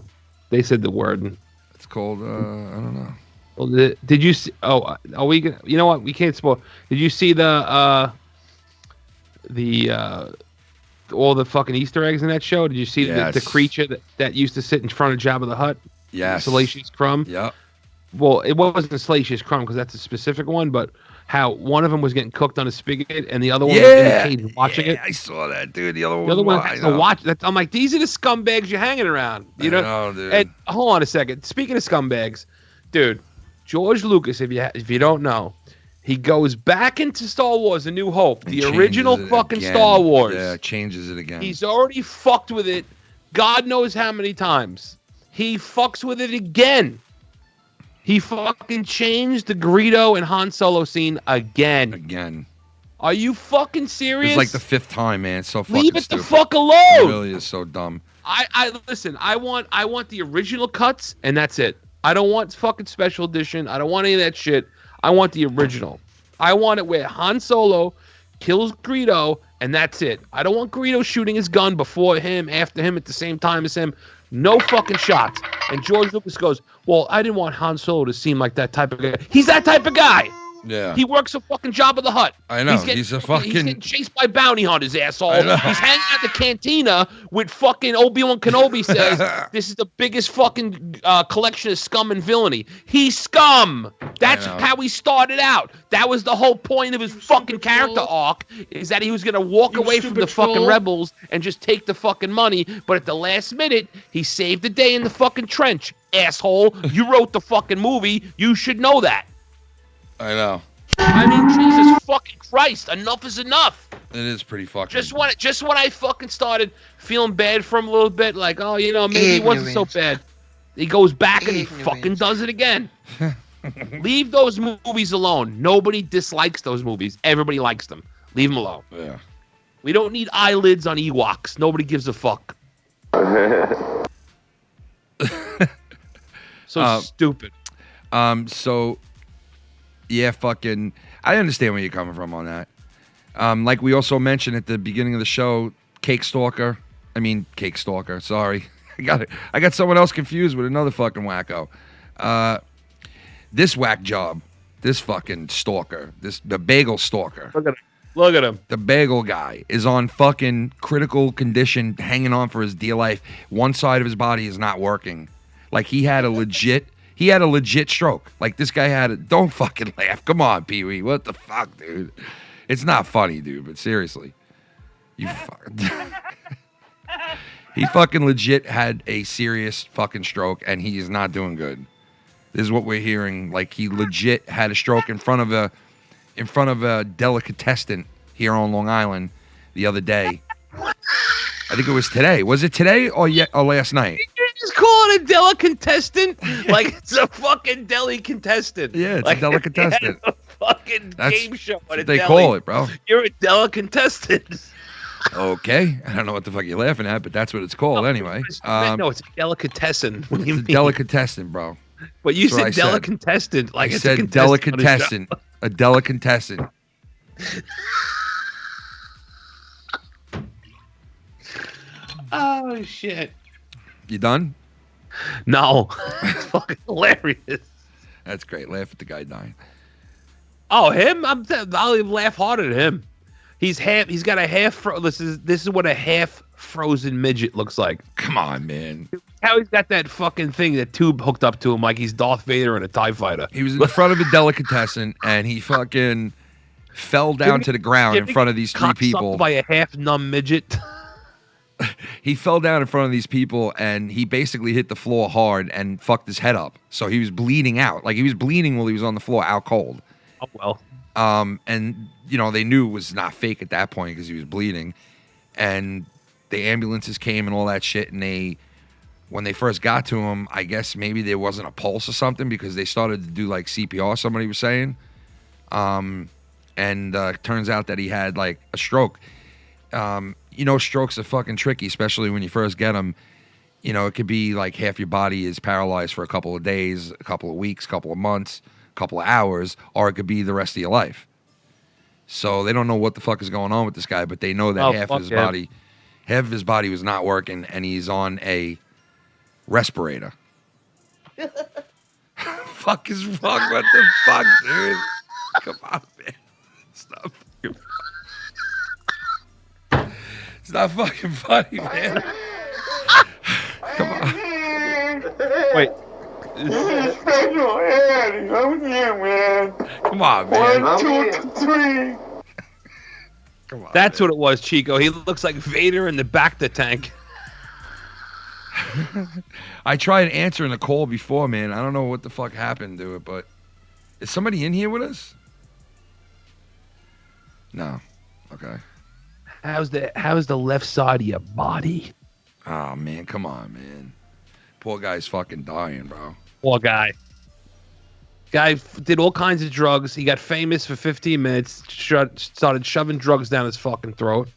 They said the word. It's called, I don't know. Well, did you see? Oh, are we gonna? You know what? We can't spoil. Did you see all the fucking Easter eggs in that show? Did you see Yes. the creature that used to sit in front of Jabba the Hutt? Yes. Salacious Crumb. Yep. Well, it wasn't Salacious Crumb because that's a specific one, but how one of them was getting cooked on a spigot and the other one was in the cage watching it. I saw that, dude. The other one The other was one has to watch that. I'm like, these are the scumbags you're hanging around. You I know? know, dude. And hold on a second. Speaking of scumbags, dude, George Lucas, if you don't know, he goes back into Star Wars: A New Hope, the Changes original it fucking again. Star Wars. Yeah, changes it again. He's already fucked with it. God knows how many times. He fucks with it again. He fucking changed the Greedo and Han Solo scene again. Again. Are you fucking serious? It's like the fifth time, man. It's so fucking Leave it stupid. the fuck It alone. really is so dumb. I listen. I want the original cuts, and that's it. I don't want fucking special edition. I don't want any of that shit. I want the original. I want it where Han Solo kills Greedo, and that's it. I don't want Greedo shooting his gun before him, after him, at the same time as him. No fucking shots. And George Lucas goes, well, I didn't want Han Solo to seem like that type of guy. He's that type of guy. Yeah. He works a fucking Jabba the Hutt. I know. He's He's getting chased by bounty hunters, asshole. I know. He's hanging out the cantina with fucking Obi-Wan Kenobi says, this is the biggest fucking collection of scum and villainy. He's scum. That's know. how he started out. That was the whole point of his fucking character arc, is that he was going to walk away from the fucking rebels and just take the fucking money. But at the last minute, he saved the day in the fucking trench, asshole. You wrote the fucking movie. You should know that. I know. I mean, Jesus fucking Christ, enough is enough. It is pretty fucking. Just when I fucking started feeling bad for him a little bit, like, oh, you know, maybe it wasn't so bad. He goes back and he fucking does it again. Leave those movies alone. Nobody dislikes those movies. Everybody likes them. Leave them alone. Yeah. We don't need eyelids on Ewoks. Nobody gives a fuck. So stupid. So, yeah, fucking, I understand where you're coming from on that. Like we also mentioned at the beginning of the show, Cake Stalker. Sorry, I got someone else confused with another fucking wacko. This whack job, this fucking stalker, the bagel stalker. Look at him. The bagel guy is on fucking critical condition, hanging on for his dear life. One side of his body is not working. Like he had a legit stroke. Like this guy don't fucking laugh. Come on, Pee Wee. What the fuck, dude? It's not funny, dude, but seriously. He fucking legit had a serious fucking stroke and he is not doing good. This is what we're hearing. Like he legit had a stroke in front of a delicatessen here on Long Island the other day. I think it was today. Was it today or last night? You just call it a deli contestant? Like it's a fucking deli contestant. Yeah, it's like, a delicatessen. A fucking That's game show at what a they deli. call it, bro. You're a deli contestant. Okay. I don't know what the fuck you're laughing at, but that's what it's called anyway. No, it's a delicatessen. What do you It's a mean? delicatessen, bro. But you That's what I said said. delicatessen. Like I it's said a contestant on a show. delicatessen. A delicatessen. Oh shit! You done? No, it's fucking hilarious. That's great. Laugh at the guy dying. Oh, him? I'll even laugh harder at him. He's got a half. This is what a half frozen midget looks like. Come on, man. How he's got that fucking thing, that tube hooked up to him like he's Darth Vader in a TIE fighter. He was in front of a delicatessen and he fucking fell down to the ground in front of these three people. By a half numb midget. He fell down in front of these people and he basically hit the floor hard and fucked his head up. So he was bleeding out. Like he was bleeding while he was on the floor, out cold. Oh well. And you know, they knew it was not fake at that point because he was bleeding. And the ambulances came and all that shit, and when they first got to him, I guess maybe there wasn't a pulse or something because they started to do like CPR, somebody was saying. Turns out that he had like a stroke. You know, strokes are fucking tricky, especially when you first get them. You know, it could be like half your body is paralyzed for a couple of days, a couple of weeks, a couple of months, a couple of hours, or it could be the rest of your life. So they don't know what the fuck is going on with this guy, but they know that half of his body was not working, and he's on a respirator. Fuck is wrong? What the fuck, dude? Come on, man. Stop. It's not fucking funny, man. Come on. Wait. Come on, man. 1, 2, 3. Come on. That's what it was, Chico. He looks like Vader in the Bacta tank. I tried answering the call before, man. I don't know what the fuck happened to it, but is somebody in here with us? No. Okay. How's the left side of your body? Oh, man. Come on, man. Poor guy's fucking dying, bro. Poor guy. Guy did all kinds of drugs. He got famous for 15 minutes. Started shoving drugs down his fucking throat.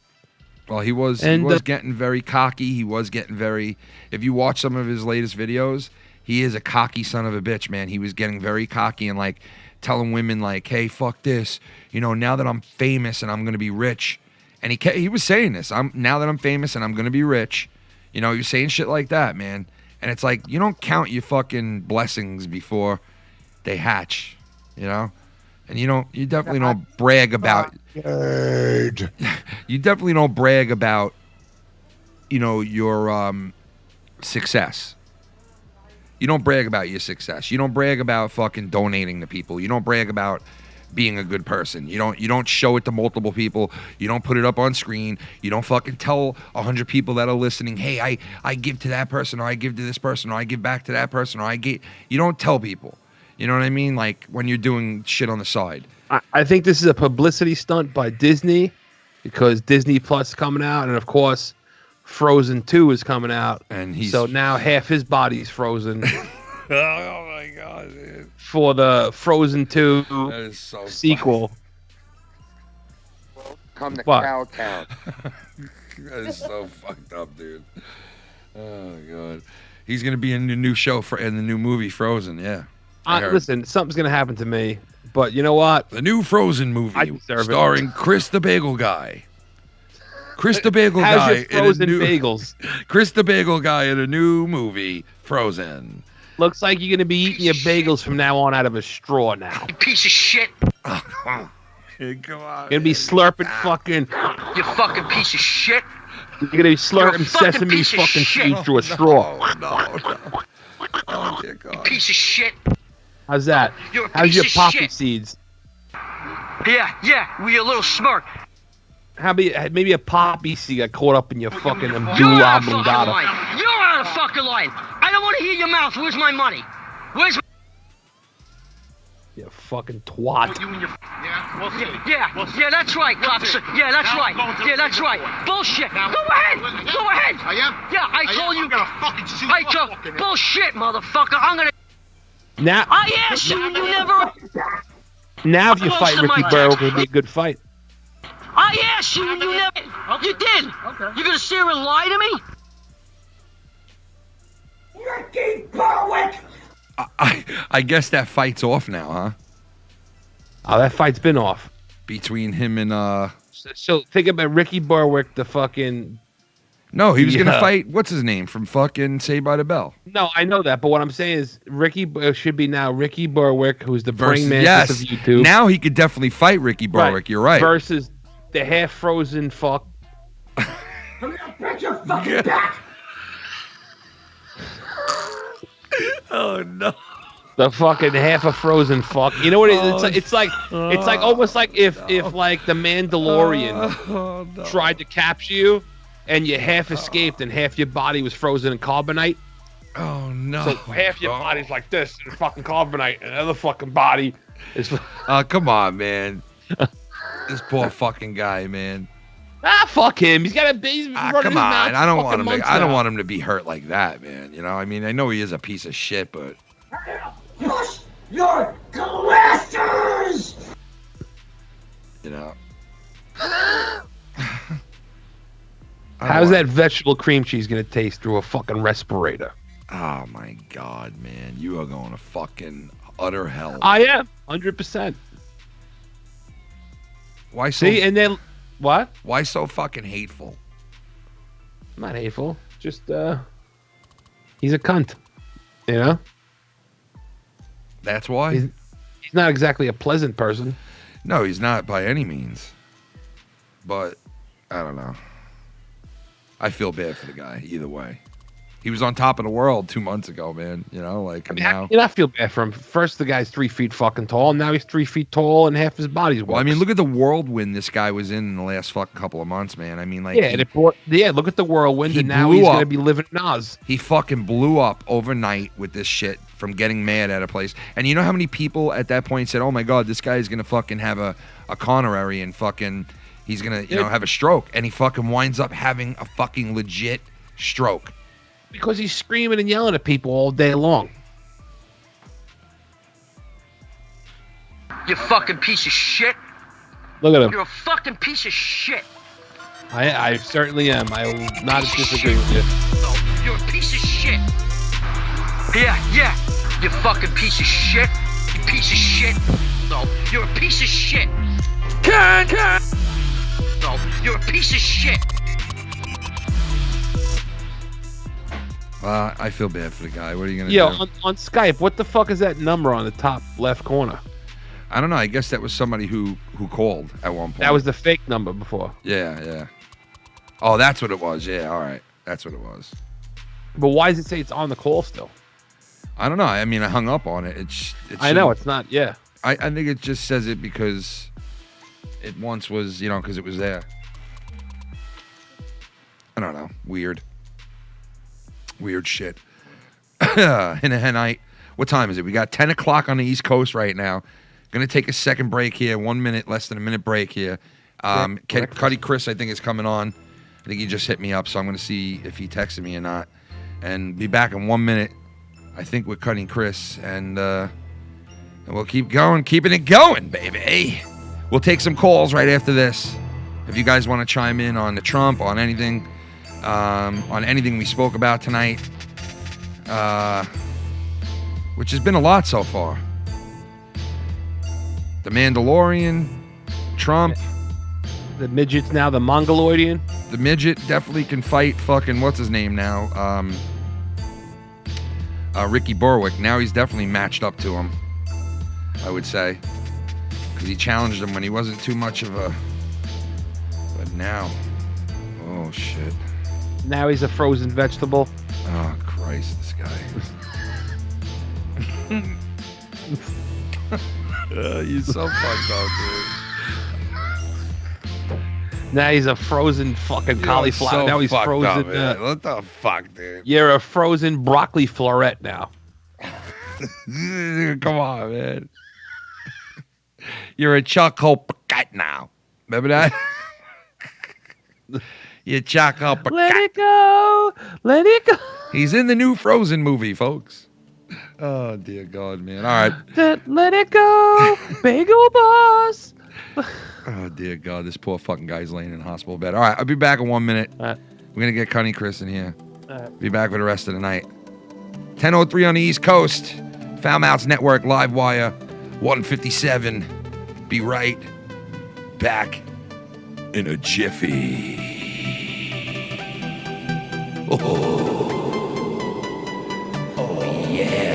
Well, he was getting very cocky. He was getting very... If you watch some of his latest videos, he is a cocky son of a bitch, man. He was getting very cocky and, like, telling women, like, hey, fuck this. You know, now that I'm famous and I'm going to be rich. And he was saying this. Now that I'm famous and I'm going to be rich. You know, he was saying shit like that, man. And it's like, you don't count your fucking blessings before they hatch, you know? And you definitely don't brag about... You definitely don't brag about, you know, your success. You don't brag about your success. You don't brag about fucking donating to people. You don't brag about being a good person. You don't show it to multiple people. You don't put it up on screen. You don't fucking tell 100 people that are listening, hey, I give to that person, or I give to this person, or I give back to that person, or I get... You don't tell people. You know what I mean? Like when you're doing shit on the side. I think this is a publicity stunt by Disney because Disney Plus is coming out, and of course, Frozen 2 is coming out. And so now half his body's frozen. Oh my god, dude. For the Frozen 2 That is so sequel. Come to What? Cowtown. That is so fucked up, dude. Oh god. He's gonna be in the new show in the new movie Frozen, yeah. Listen, something's gonna happen to me, but you know what? The new Frozen I movie deserve it. starring Chris the Bagel Guy. Chris the Bagel How's Guy your frozen in a new bagels? Chris the Bagel Guy in a new movie Frozen. Looks like you're gonna be eating your bagels from now on out of a straw now. You piece of shit. Hey, come on. You're gonna be slurping fucking. You fucking piece of shit. You're gonna be slurping fucking sesame piece of fucking shit. seeds through a straw. No. Oh dear God. Piece of shit. How's that? You're a How's piece your of poppy shit. seeds? Yeah, with your little smirk. How maybe a poppy seed got caught up in your fucking You're medulla out of fucking oblongata. line. You're out of fucking line. I don't want to hear your mouth. Where's my money? Where's You fucking twat. Yeah, that's right, officer. Yeah, that's right. Yeah, that's right. Bullshit. Go ahead. Go ahead. I am? Yeah, I told you. I'm gonna fucking shoot I you told up fucking bullshit, motherfucker. I'm gonna. Now, I asked you, and you never. now if you Close fight to Ricky my Berwick, chest. it'll be a good fight. I asked you, and you never. You did. Okay. You gonna sit here and lie to me? Ricky Berwick! I guess that fight's off now, huh? Oh, that fight's been off. between him and So think about Ricky Berwick, the fucking. No, he was gonna Yeah. fight. What's his name from fucking Saved by the Bell? No, I know that, but what I'm saying is should be now Ricky Berwick, who's the brain mantis yes. of YouTube. Now he could definitely fight Ricky Berwick. You're right. Versus the half frozen fuck. I'm gonna break your fucking back. Oh no. The fucking half a frozen fuck. You know what it is? It's like almost like if like the Mandalorian tried to capture you and you half escaped and half your body was frozen in carbonite. Oh no. So half your body's like this and fucking carbonite and the other fucking body is come on, man. This poor fucking guy, man. fuck him. He's got a he's running his Come mouth on. I don't for want him fucking to I don't months want him to be hurt like that, man. You know, I mean, I know he is a piece of shit, but Push your glasses. you know. How's that vegetable cream cheese gonna taste through a fucking respirator? Oh my god, man. You are going to fucking utter hell. I am 100%. Why so See, and then what? why so fucking hateful? I'm not hateful. Just he's a cunt. You know? That's why? He's not exactly a pleasant person. No, he's not by any means. But I don't know. I feel bad for the guy either way. He was on top of the world 2 months ago, man. You know, like now. You not feel bad for him. First, the guy's 3 feet fucking tall, and now he's 3 feet tall, and half his body's Well, I mean, look at the whirlwind this guy was in the last fucking couple of months, man. I mean, like, and it brought, look at the whirlwind, he and now blew he's up. gonna be living in Oz. he fucking blew up overnight with this shit from getting mad at a place. And you know how many people at that point said, "Oh my god, this guy's gonna fucking have a coronary and fucking he's gonna have a stroke," and he fucking winds up having a fucking legit stroke. Because he's screaming and yelling at people all day long. You fucking piece of shit. Look at him. You're a fucking piece of shit. I certainly am. I will not disagree with you. No, you're a piece of shit. Yeah. You fucking piece of shit. You piece of shit. No, you're a piece of shit. Ken. No, you're a piece of shit. I feel bad for the guy. What are you gonna Yo, do? on Skype, what the fuck is that number on the top left corner? I don't know. I guess that was somebody who called at one point. That was the fake number before. Yeah. Oh, that's what it was. Yeah, all right. That's what it was. But why does it say it's on the call still? I don't know. I mean, I hung up on it. I know it's not. Yeah. I think it just says it because it once was, because it was there. I don't know. Weird shit. In a night. What time is it? We got 10 o'clock on the East Coast right now. Gonna take a second break here. 1 minute, less than a minute break here. Cunny Chris, I think, is coming on. I think he just hit me up, so I'm gonna see if he texted me or not. And be back in 1 minute, I think, with Cunny Chris. And we'll keep going, keeping it going, baby. We'll take some calls right after this. If you guys want to chime in on the Trump, on anything we spoke about tonight, which has been a lot so far. The Mandalorian, Trump. The midget's now the Mongoloidian. The midget definitely can fight fucking, what's his name now? Ricky Berwick. Now he's definitely matched up to him, I would say. Because he challenged him when he wasn't too much of a... But now... Oh, shit. Now he's a frozen vegetable. Oh, Christ, this guy. You're so fucked up, dude. Now he's a frozen fucking cauliflower. So now he's fucked frozen. up, man. What the fuck, dude? You're a frozen broccoli floret now. Come on, man. You're a Choco Pacat now. Remember that? You're Choco Pacat. Let it go. Let it go. He's in the new Frozen movie, folks. Oh, dear God, man. All right. Let it go. Bagel boss. Oh, dear God. This poor fucking guy's laying in a hospital bed. All right. I'll be back in 1 minute. All right. We're going to get Cunny Chris in here. All right. Be back for the rest of the night. 10:03 on the East Coast. FoulMouth Network, Live Wire, 157. Be right back in a jiffy. Oh yeah.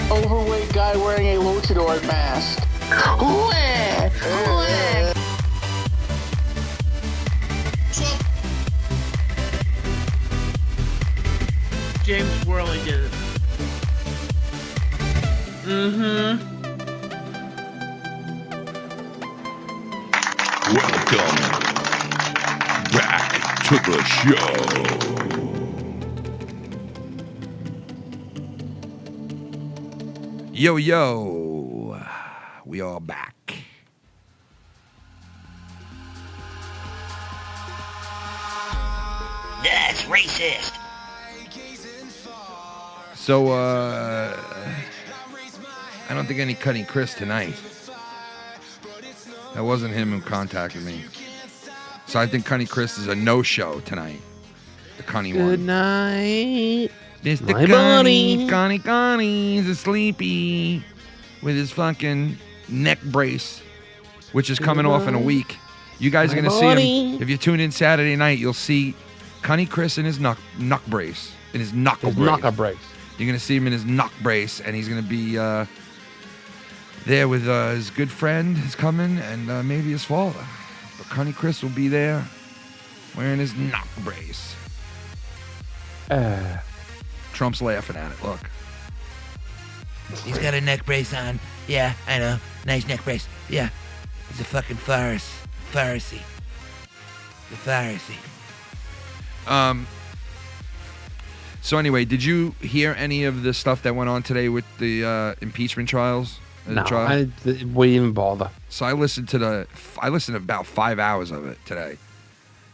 Overweight guy wearing a luchador mask. James Worley did it. Welcome back to the show. Yo, yo, we are back. That's racist. So, I don't think any Cunny Chris tonight. That wasn't him who contacted me. So I think Cunny Chris is a no-show tonight. The Cunny one. Good night. Mr. My Connie's a sleepy with his fucking neck brace, which is coming off in a week. You guys are going to see him. If you tune in Saturday night, you'll see Cunny Chris in his knuck brace, in his knuckle brace. Knuckle brace. You're going to see him in his knuck brace, and he's going to be there with his good friend is coming, and maybe his father. But Cunny Chris will be there wearing his neck brace. Trump's laughing at it. Look. He's got a neck brace on. Yeah, I know. Nice neck brace. Yeah. He's a fucking Pharisee. The Pharisee. So anyway, did you hear any of the stuff that went on today with the impeachment trials? No, I wouldn't even bother. So I listened to about 5 hours of it today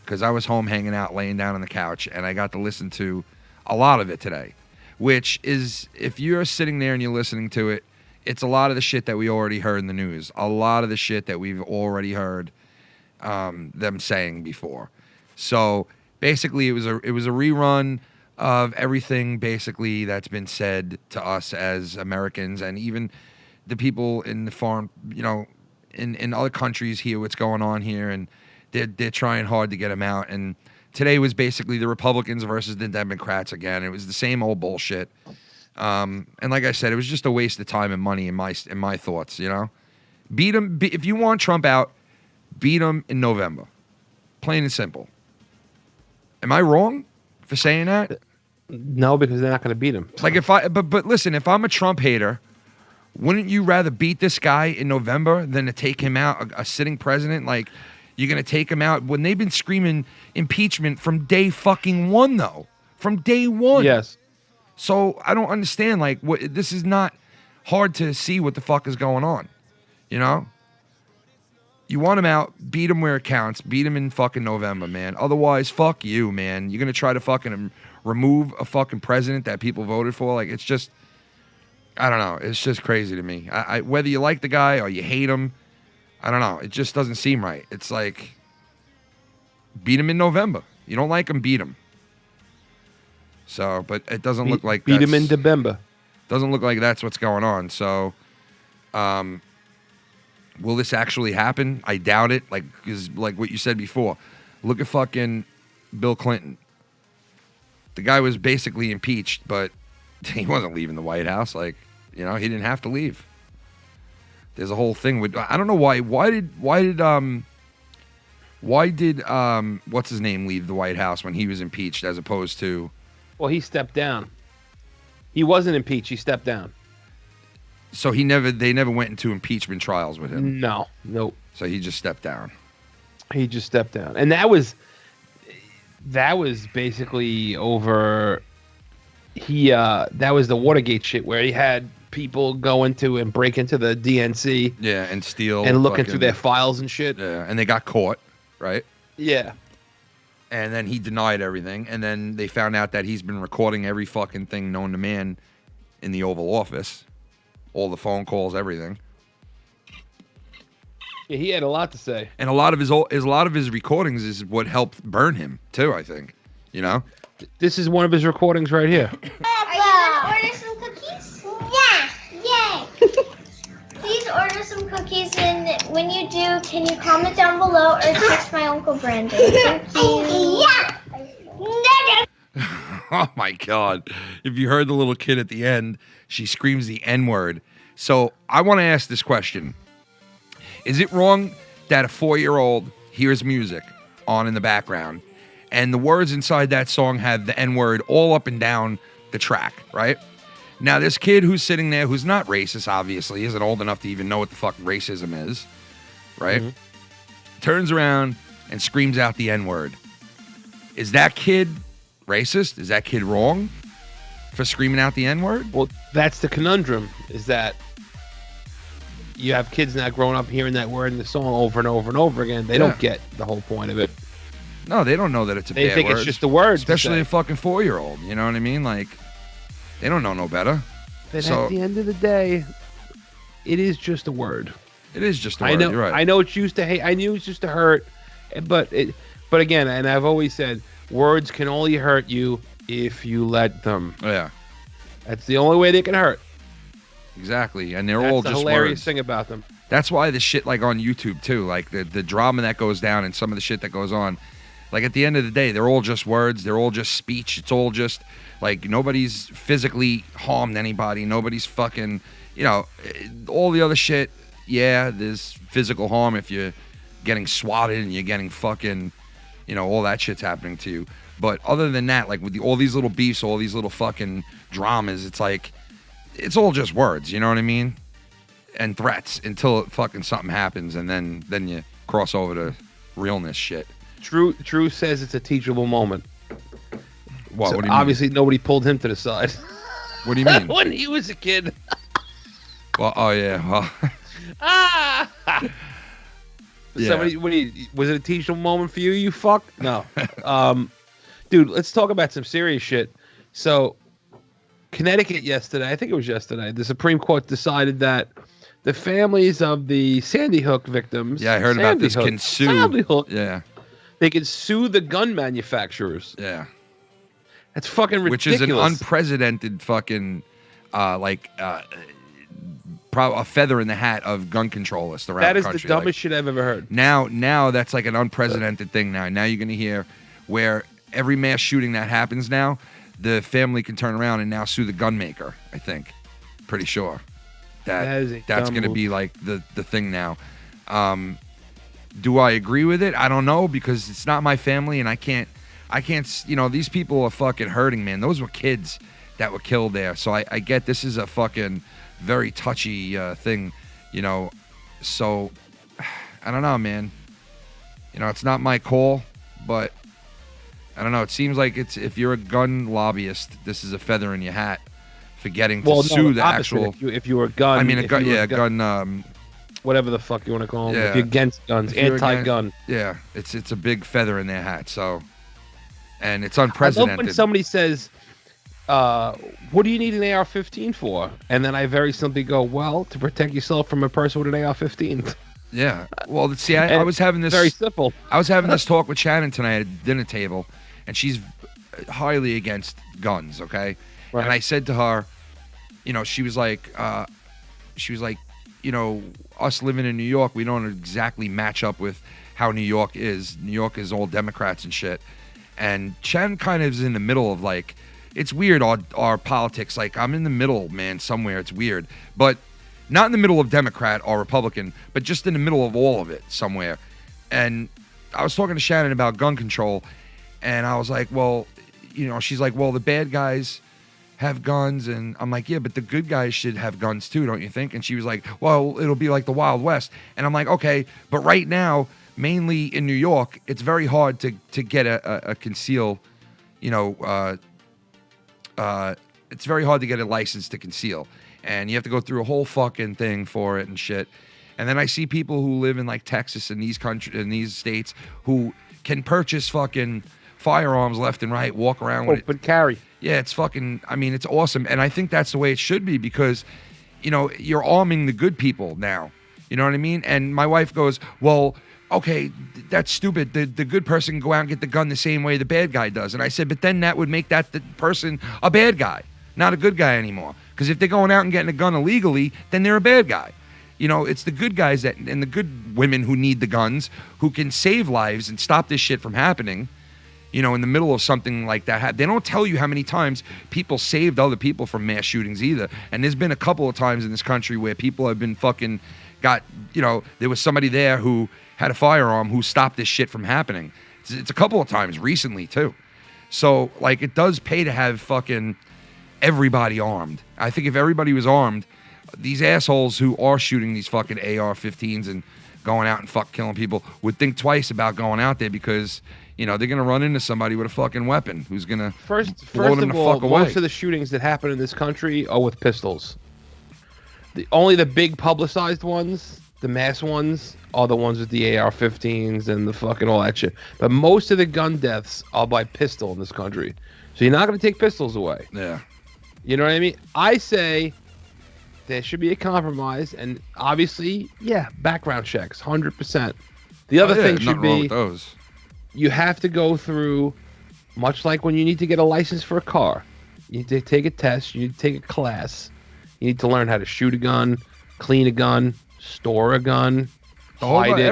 because I was home hanging out, laying down on the couch, and I got to listen to a lot of it today, which is, if you're sitting there and you're listening to it, it's a lot of the shit that we already heard in the news, a lot of the shit that we've already heard them saying before. So basically, it was a rerun of everything basically that's been said to us as Americans, and even the people in the foreign, in other countries hear what's going on here, and they're trying hard to get them out. And today was basically the Republicans versus the Democrats again. It was the same old bullshit. And like I said, it was just a waste of time and money in my thoughts. Beat him if you want Trump out. Beat him in November. Plain and simple. Am I wrong for saying that? No, because they're not going to beat him. Like but listen, if I'm a Trump hater, wouldn't you rather beat this guy in November than to take him out, a sitting president? Like, you're going to take him out when they've been screaming impeachment from day fucking one, though. From day one. Yes. So I don't understand. Like, this is not hard to see what the fuck is going on. You want him out, beat him where it counts. Beat him in fucking November, man. Otherwise, fuck you, man. You're going to try to fucking remove a fucking president that people voted for? Like, it's just, I don't know. It's just crazy to me. Whether you like the guy or you hate him, I don't know. It just doesn't seem right. It's like, beat him in November. You don't like him, beat him. So, but it doesn't look like beat him in November. Doesn't look like that's what's going on. So, will this actually happen? I doubt it. Because what you said before, look at fucking Bill Clinton. The guy was basically impeached, but he wasn't leaving the White House. He didn't have to leave. There's a whole thing with, I don't know why. Why did what's his name leave the White House when he was impeached as opposed to? Well, he stepped down. He wasn't impeached. He stepped down. So they never went into impeachment trials with him. No, nope. So he just stepped down. He just stepped down, and that was basically over. That was the Watergate shit where he had people go into and break into the DNC. Yeah, and steal and looking through their files and shit. Yeah, and they got caught, right? Yeah. And then he denied everything, and then they found out that he's been recording every fucking thing known to man in the Oval Office. All the phone calls, everything. Yeah, he had a lot to say. And a lot of his recordings is what helped burn him too, I think. This is one of his recordings right here. Are you gonna order some cookies? Yeah, yay! Please order some cookies, and when you do, can you comment down below or text my Uncle Brandon? Thank you. Yeah! Oh my God. If you heard the little kid at the end, she screams the N-word. So I want to ask this question. Is it wrong that a 4-year-old hears music on in the background and the words inside that song have the N-word all up and down the track, right? Now, this kid who's sitting there, who's not racist, obviously, isn't old enough to even know what the fuck racism is, right? Mm-hmm. Turns around and screams out the N-word. Is that kid racist? Is that kid wrong for screaming out the N-word? Well, that's the conundrum, is that you have kids now growing up hearing that word in the song over and over and over again. They don't get the whole point of it. No, they don't know that it's a bad word. They think it's just a word. Especially a fucking 4-year-old. You know what I mean? Like, they don't know no better. But at the end of the day, it is just a word. It is just a word. You're right. I know it's used to hate. I knew it's just to hurt. But again, and I've always said, words can only hurt you if you let them. Yeah. That's the only way they can hurt. Exactly. And they're all just That's the hilarious words. thing about them. That's why the shit like on YouTube too, like the drama that goes down and some of the shit that goes on, like at the end of the day, they're all just words. They're all just speech. It's all just like nobody's physically harmed anybody. Nobody's fucking, all the other shit. Yeah, there's physical harm if you getting swatted and you're getting fucking, you know, all that shit's happening to you. But other than that, like with all these little beefs, all these little fucking dramas, it's like, it's all just words, you know what I mean? And threats until fucking something happens, and then you cross over to realness shit. Drew says it's a teachable moment. What? So what do you obviously nobody pulled him to the side. What do you mean? When he was a kid. Well, oh yeah. Well, yeah. Somebody, was it a teachable moment for you? You fuck? No. Dude, let's talk about some serious shit. So, Connecticut yesterday, I think it was yesterday, the Supreme Court decided that the families of the Sandy Hook victims. Yeah, I heard about this. Can sue. Sandy Hook. Yeah. They can sue the gun manufacturers. Yeah. That's fucking ridiculous. Which is an unprecedented fucking, a feather in the hat of gun controlists around the country. That is the dumbest shit I've ever heard. Now that's like an unprecedented thing now. Now you're going to hear where every mass shooting that happens now, the family can turn around and now sue the gun maker, I think. Pretty sure. That's going to be like the thing now. Do I agree with it? I don't know, because it's not my family and I can't, you know, these people are fucking hurting, man. Those were kids that were killed there. So I get this is a fucking very touchy thing, you know. So I don't know, man. You know, it's not my call, but I don't know. It seems like it's, if you're a gun lobbyist, this is a feather in your hat for getting to sue the actual. If you were a gun, I mean, a gun. Whatever the fuck you want to call them. Yeah. If you're against guns, anti-gun. Yeah, it's a big feather in their hat. So, and it's unprecedented. I love when somebody says, "What do you need an AR-15 for?" And then I very simply go, "Well, to protect yourself from a person with an AR-15." Yeah. Well, see, I was having this very simple. I was having this talk with Shannon tonight at the dinner table, and she's highly against guns. Okay, right. And I said to her, you know, she was like, you know, us living in New York, we don't exactly match up with how New York is. New York is all Democrats and shit. And Chen kind of is in the middle of, like, it's weird, our politics. Like, I'm in the middle, man, somewhere. It's weird. But not in the middle of Democrat or Republican, but just in the middle of all of it somewhere. And I was talking to Shannon about gun control, and I was like, well, you know, she's like, well, the bad guys have guns, and I'm like, yeah, but the good guys should have guns too, don't you think? And she was like, well, it'll be like the Wild West. And I'm like, okay, but right now, mainly in New York, it's very hard to get a conceal, you know, it's very hard to get a license to conceal, and you have to go through a whole fucking thing for it and shit. And then I see people who live in like Texas and these states who can purchase fucking firearms left and right, walk around with open carry. Yeah, it's fucking, I mean, it's awesome. And I think that's the way it should be, because, you know, you're arming the good people now. You know what I mean? And my wife goes, well, okay, that's stupid. The good person can go out and get the gun the same way the bad guy does. And I said, but then that would make that the person a bad guy, not a good guy anymore. Because if they're going out and getting a gun illegally, then they're a bad guy. You know, it's the good guys that, and the good women who need the guns, who can save lives and stop this shit from happening. You know, in the middle of something like that. They don't tell you how many times people saved other people from mass shootings either. And there's been a couple of times in this country where people have been fucking got, you know, there was somebody there who had a firearm who stopped this shit from happening. It's a couple of times recently too. So, like, it does pay to have fucking everybody armed. I think if everybody was armed, these assholes who are shooting these fucking AR-15s and going out and killing people would think twice about going out there, because, you know, they're going to run into somebody with a fucking weapon who's going to blow them the fuck away. Most of the shootings that happen in this country are with pistols. Only the big publicized ones, the mass ones, are the ones with the AR-15s and the fucking all that shit. But most of the gun deaths are by pistol in this country. So you're not going to take pistols away. Yeah. You know what I mean? I say there should be a compromise, and obviously, yeah, background checks, 100%. The other thing should be, wrong with those. You have to go through, much like when you need to get a license for a car. You need to take a test. You need to take a class. You need to learn how to shoot a gun, clean a gun, store a gun, hide it.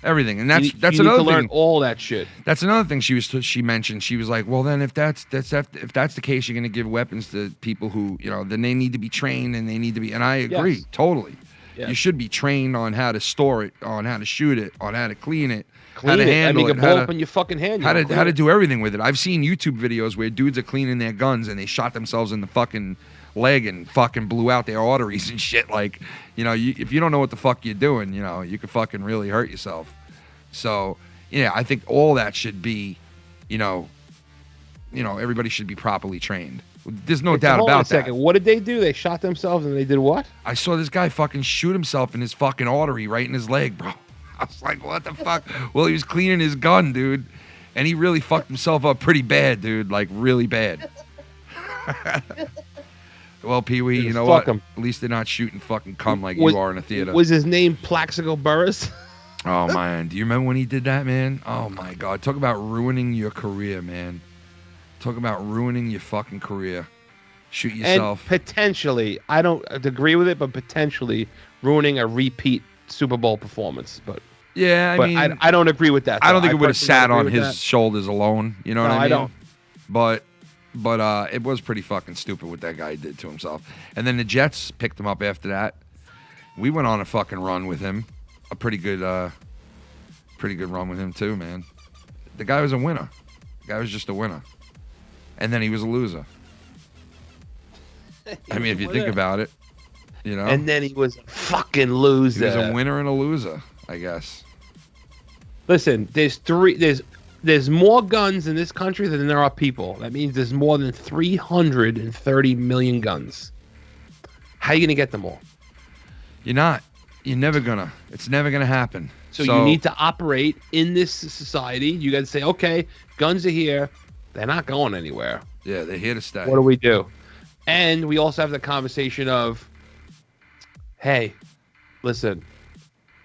Everything. And that's you another need to thing. learn all that shit. That's another thing she mentioned. She was like, well, then if that's the case, you're going to give weapons to people who, you know, then they need to be trained and they need to be. And I agree totally. Yeah. You should be trained on how to store it, on how to shoot it, on how to clean it, how Clean to it. handle You it, can blow up in your fucking hand. how to do everything with it. I've seen YouTube videos where dudes are cleaning their guns and they shot themselves in the fucking leg and fucking blew out their arteries and shit. Like, if you don't know what the fuck you're doing, you could fucking really hurt yourself. So, yeah, I think all that should be, everybody should be properly trained. There's no doubt Hold on about a second. What did they do? They shot themselves and they did what? I saw this guy fucking shoot himself in his fucking artery right in his leg, bro. I was like, what the fuck? Well, he was cleaning his gun, dude. And he really fucked himself up pretty bad, dude. Like, really bad. Well, Pee-wee, you know what? At least they're not shooting fucking cum like you are in a theater. Was his name Plaxico Burress? Oh, man. Do you remember when he did that, man? Oh, my God. Talk about ruining your career, man. Talk about ruining your fucking career. Shoot yourself. And potentially, I don't agree with it, but potentially ruining a repeat Super Bowl performance. But yeah, I mean, I don't agree with that. I don't think it would have sat on his shoulders alone. You know what I mean? I don't. But it was pretty fucking stupid what that guy did to himself. And then the Jets picked him up after that. We went on a fucking run with him. A pretty good run with him too, man. The guy was a winner. The guy was just a winner. And then he was a loser. I mean, if you think about it, And then he was a fucking loser. He was a winner and a loser, I guess. Listen, there's more guns in this country than there are people. That means there's more than 330 million guns. How are you going to get them all? You're not. You're never gonna. It's never gonna happen. So you need to operate in this society. You got to say, okay, guns are here. They're not going anywhere. Yeah, they're here to stay. What do we do? And we also have the conversation of, hey, listen,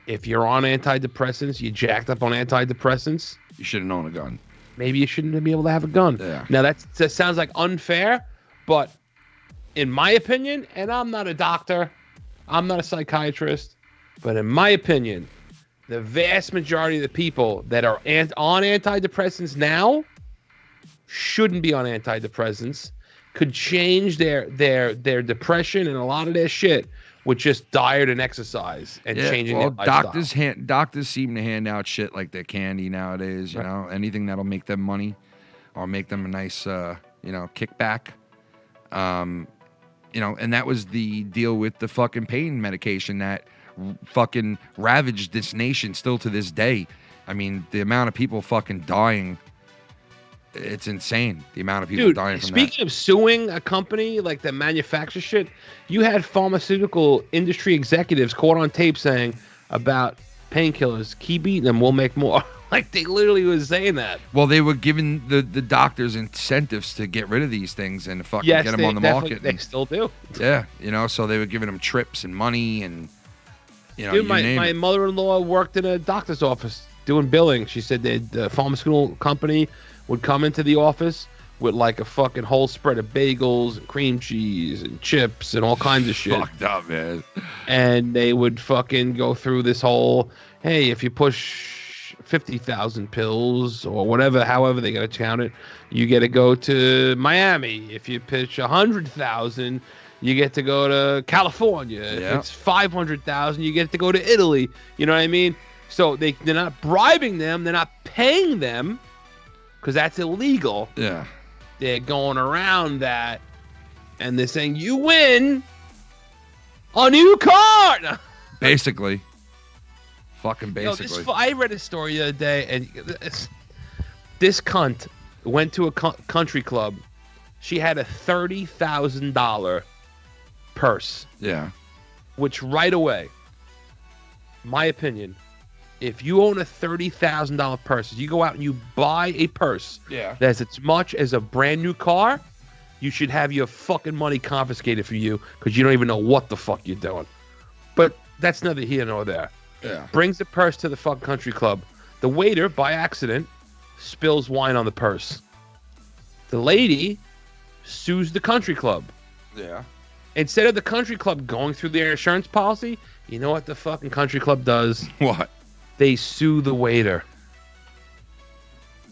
if you're on antidepressants, you jacked up on antidepressants, you shouldn't own a gun. Maybe you shouldn't be able to have a gun. Yeah. Now that sounds like unfair, but in my opinion, and I'm not a doctor, I'm not a psychiatrist, but in my opinion, the vast majority of the people that are on antidepressants now shouldn't be on antidepressants, could change their depression and a lot of their shit with just diet and exercise and changing their lifestyle. Doctors seem to hand out shit like they're candy nowadays, you know, anything that'll make them money or make them a nice, kickback. And that was the deal with the fucking pain medication that fucking ravaged this nation still to this day. I mean, the amount of people fucking dying, it's insane. The amount of people dying from that. Speaking of suing a company like that manufactures shit, you had pharmaceutical industry executives caught on tape saying about painkillers, keep eating them, we'll make more. Like, they literally was saying that. Well, they were giving the doctors incentives to get rid of these things and to fucking get them on the market. They still do. Yeah, so they were giving them trips and money and, Dude, my mother-in-law worked in a doctor's office doing billing. She said that the pharmaceutical company would come into the office with like a fucking whole spread of bagels and cream cheese and chips and all kinds of shit. Fucked up, man. And they would fucking go through this whole, hey, if you push 50,000 pills or whatever, however they got to count it, you get to go to Miami. If you pitch 100,000, you get to go to California. If it's 500,000, you get to go to Italy. You know what I mean? So they're not bribing them. They're not paying them because that's illegal. Yeah. They're going around that, and they're saying, you win a new car. Basically. Fucking basically. I read a story the other day, and this cunt went to a country club. She had a $30,000 purse. Yeah. Which right away, my opinion, if you own a $30,000 purse, if you go out and you buy a purse that's as much as a brand new car, you should have your fucking money confiscated from you because you don't even know what the fuck you're doing. But that's neither here nor there. Yeah. Brings the purse to the fucking country club. The waiter, by accident, spills wine on the purse. The lady sues the country club. Yeah. Instead of the country club going through their insurance policy, you know what the fucking country club does? What? They sue the waiter.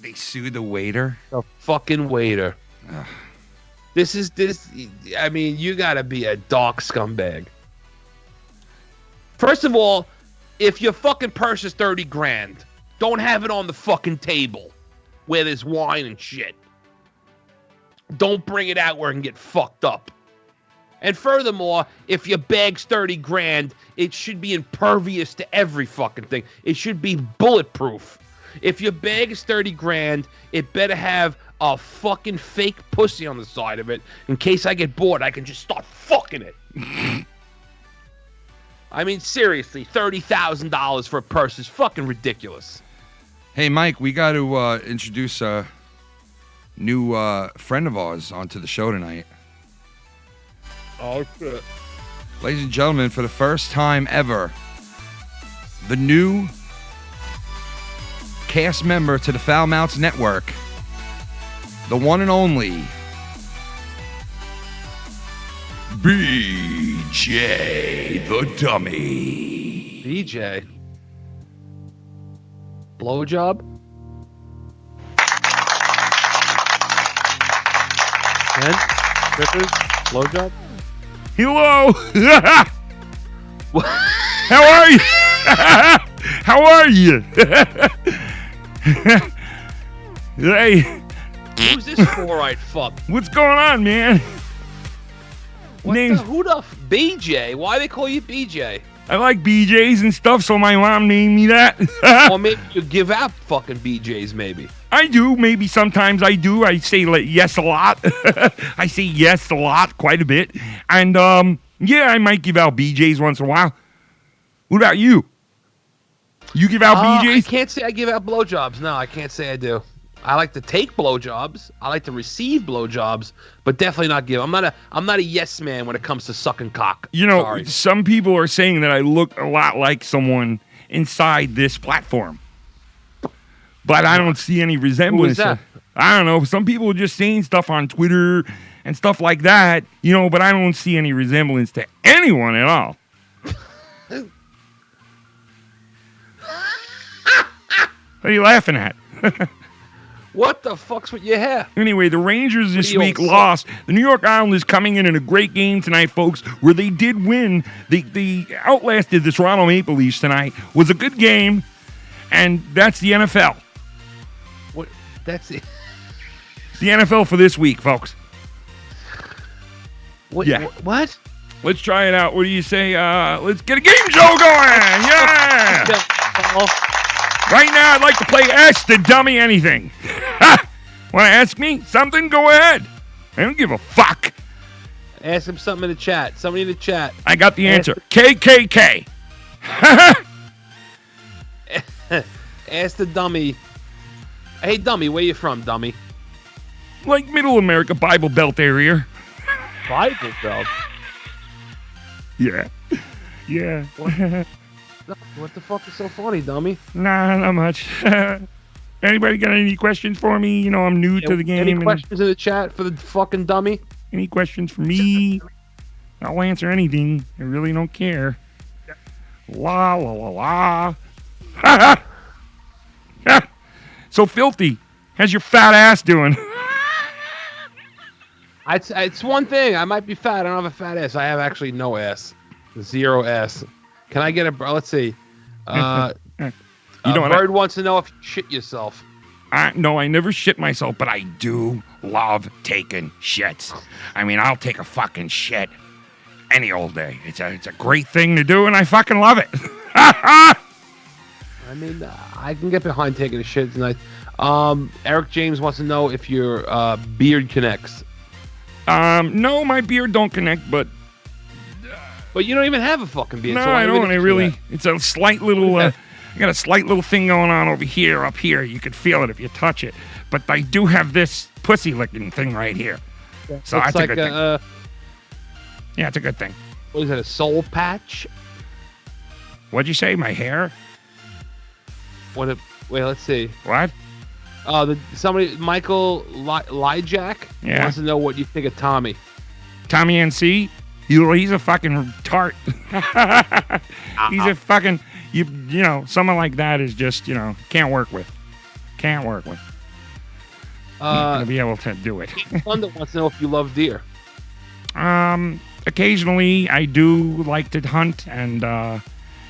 They sue the waiter? The fucking waiter. I mean, you gotta be a dark scumbag. First of all, if your fucking purse is 30 grand, don't have it on the fucking table where there's wine and shit. Don't bring it out where it can get fucked up. And furthermore, if your bag's 30 grand, it should be impervious to every fucking thing. It should be bulletproof. If your bag is 30 grand, it better have a fucking fake pussy on the side of it. In case I get bored, I can just start fucking it. I mean, seriously, $30,000 for a purse is fucking ridiculous. Hey, Mike, we got to introduce a new friend of ours onto the show tonight. Oh, shit. Ladies and gentlemen, for the first time ever, the new cast member to the FoulMouth Network, the one and only BJ the Dummy. BJ? Blowjob? Ken? Strippers? Blowjob? Hello. How are you? How are you? Hey. Who's this four-eyed fuck? What's going on, man? Who the BJ? Why they call you BJ? I like BJs and stuff, so my mom named me that. Or maybe you give out fucking BJs, maybe. I do. Maybe sometimes I do. I say yes a lot. I say yes a lot, quite a bit. And, yeah, I might give out BJs once in a while. What about you? You give out BJs? I can't say I give out blowjobs. No, I can't say I do. I like to take blowjobs. I like to receive blowjobs, but definitely not give. I'm not a yes man when it comes to sucking cock. You know, Sorry. Some people are saying that I look a lot like someone inside this platform, but I don't see any resemblance. Who is that? I don't know. Some people are just saying stuff on Twitter and stuff like that, you know, but I don't see any resemblance to anyone at all. What are you laughing at? What the fuck's with your hair? Anyway, the Rangers this week lost. The New York Islanders coming in a great game tonight, folks, where they did win. They outlasted the Toronto Maple Leafs tonight. It was a good game, and that's the NFL. What? That's it. It's the NFL for this week, folks. What? Yeah. What? Let's try it out. What do you say? Let's get a game show going. Yeah. Right now, I'd like to play Ask the Dummy Anything. Want to ask me something? Go ahead. I don't give a fuck. Ask him something in the chat. Somebody in the chat. I got the answer. KKK. Ask the dummy. Hey, dummy, where you from, dummy? Like Middle America, Bible Belt area. Bible Belt? Yeah. Yeah. What the fuck is so funny, dummy? Nah, not much. Anybody got any questions for me? You know, I'm new to the game. Any questions in the chat for the fucking dummy? Any questions for me? I'll answer anything. I really don't care. La, la, la, la. So, Filthy, how's your fat ass doing? It's one thing. I might be fat. I don't have a fat ass. I have actually no ass. 0 ass. Can I get a... Let's see. Bird wants to know if you shit yourself. No, I never shit myself, but I do love taking shits. I mean, I'll take a fucking shit any old day. It's a great thing to do, and I fucking love it. I mean, I can get behind taking a shit tonight. Eric James wants to know if your beard connects. No, my beard don't connect, but you don't even have a fucking beard. No, so I don't. It's a slight little. I got a slight little thing going on over here, up here. You could feel it if you touch it. But I do have this pussy licking thing right here. So that's like a good thing. Yeah, it's a good thing. What is that? A soul patch? What'd you say? My hair? Wait, let's see. What? Somebody, Michael Lyjack, wants to know what you think of Tommy. Tommy NC? He's a fucking tart. He's a fucking, you know, someone like that is just, you know, can't work with. Can't work with. Not gonna be able to do it. Thunder wants to know if you love deer. Occasionally I do like to hunt, and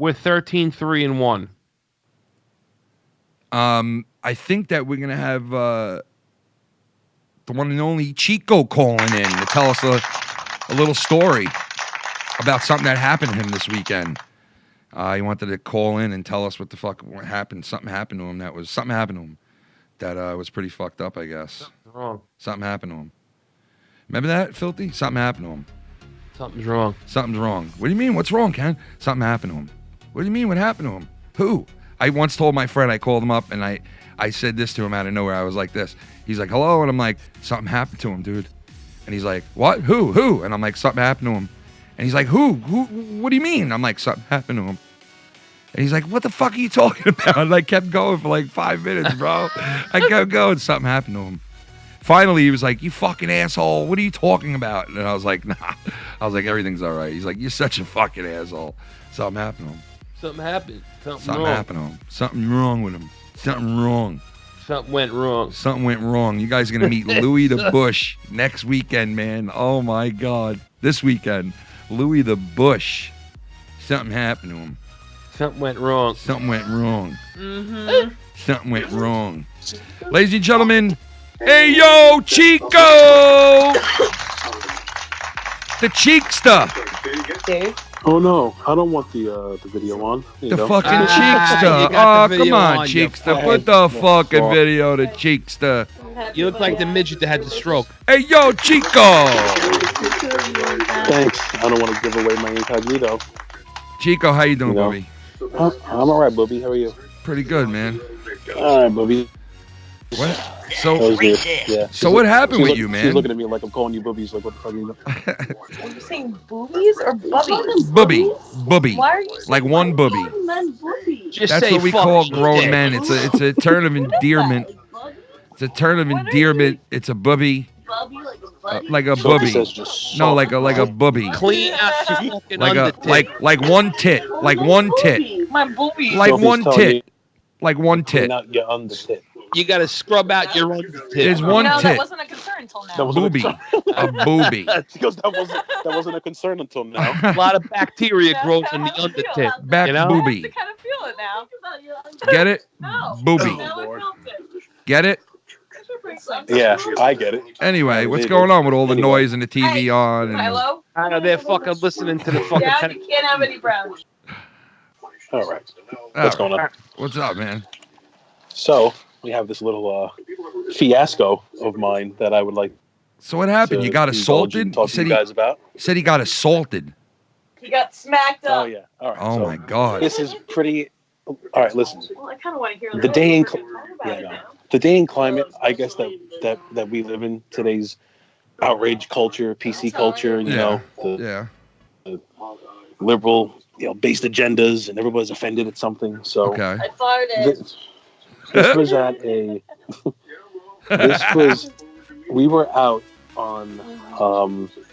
We're 13-3-1. I think that we're gonna have the one and only Chico calling in to tell us a little story about something that happened to him this weekend. He wanted to call in and tell us what the fuck happened. Something happened to him that was pretty fucked up, I guess. Something's wrong. Something happened to him. Remember that, Filthy? Something happened to him. Something's wrong. Something's wrong. What do you mean? What's wrong, Ken? Something happened to him. What do you mean? What happened to him? Who? I once told my friend, I called him up and I said this to him out of nowhere. I was like this. He's like, hello. And I'm like, something happened to him, dude. And he's like, what? Who? And I'm like, something happened to him. And he's like, who? What do you mean? I'm like, something happened to him. And he's like, what the fuck are you talking about? And I kept going for like 5 minutes, bro. I kept going. Something happened to him. Finally, he was like, you fucking asshole. What are you talking about? And I was like, nah. I was like, everything's all right. He's like, you're such a fucking asshole. Something happened to him. Something happened. Something wrong. Happened to him. Something wrong with him. Something wrong. Something went wrong. Something went wrong. You guys are going to meet Louis the Bush next weekend, man. Oh, my God. This weekend. Louis the Bush. Something happened to him. Something went wrong. Something went wrong. Mm-hmm. Something went wrong. Ladies and gentlemen, hey, yo, Chico! The Cheekster. Oh no, I don't want the video on. The fucking Cheekster. Oh, come on, Cheekster. Put the fucking video to Cheekster. You look like the midget that had the stroke. Hey, yo, Chico! Thanks. I don't want to give away my incognito. Chico, how you doing, Booby? I'm all right, Booby. How are you? Pretty good, man. All right, Booby. What? So, yeah. So what happened with you, man? She's looking at me like I'm calling you boobies. Like, what the fuck are you Are you saying boobies or bubbies? Booby. Why are you like one booby. Just That's say what we call fuck grown dick. men. It's a term of endearment. It's a term of endearment. It's a booby. Like a booby. No, like a booby. Clean out your fucking like one tit. Like one tit. My booby. Like one tit. Like one tit. Not your under tit. You gotta scrub out your under tit. There's one tit. That wasn't a concern until now. Booby. A booby. Because that wasn't a concern until now. A lot of bacteria grows in the under tit. Back you know? booby. I kind of feel it now. Get it? No. Booby. Get it? Yeah, I get it. Anyway, what's going on with all the noise and the TV on? And Hello? I know they're fucking listening to the fucking. Dad, you can't have any brownies. All right. What's going on? What's up, man? So we have this little fiasco of mine that I would like. So what happened? You got assaulted? Talk to you guys about. Said he got assaulted. He got smacked up. Oh yeah. All right. Oh so my God. This is pretty. All right. Listen. Well, I kind of want to hear The day in the day and climate, I guess that we live in today's outrage culture, PC culture. You know, the liberal, based agendas, and everybody's offended at something. So okay. I farted. This was at a. We were out on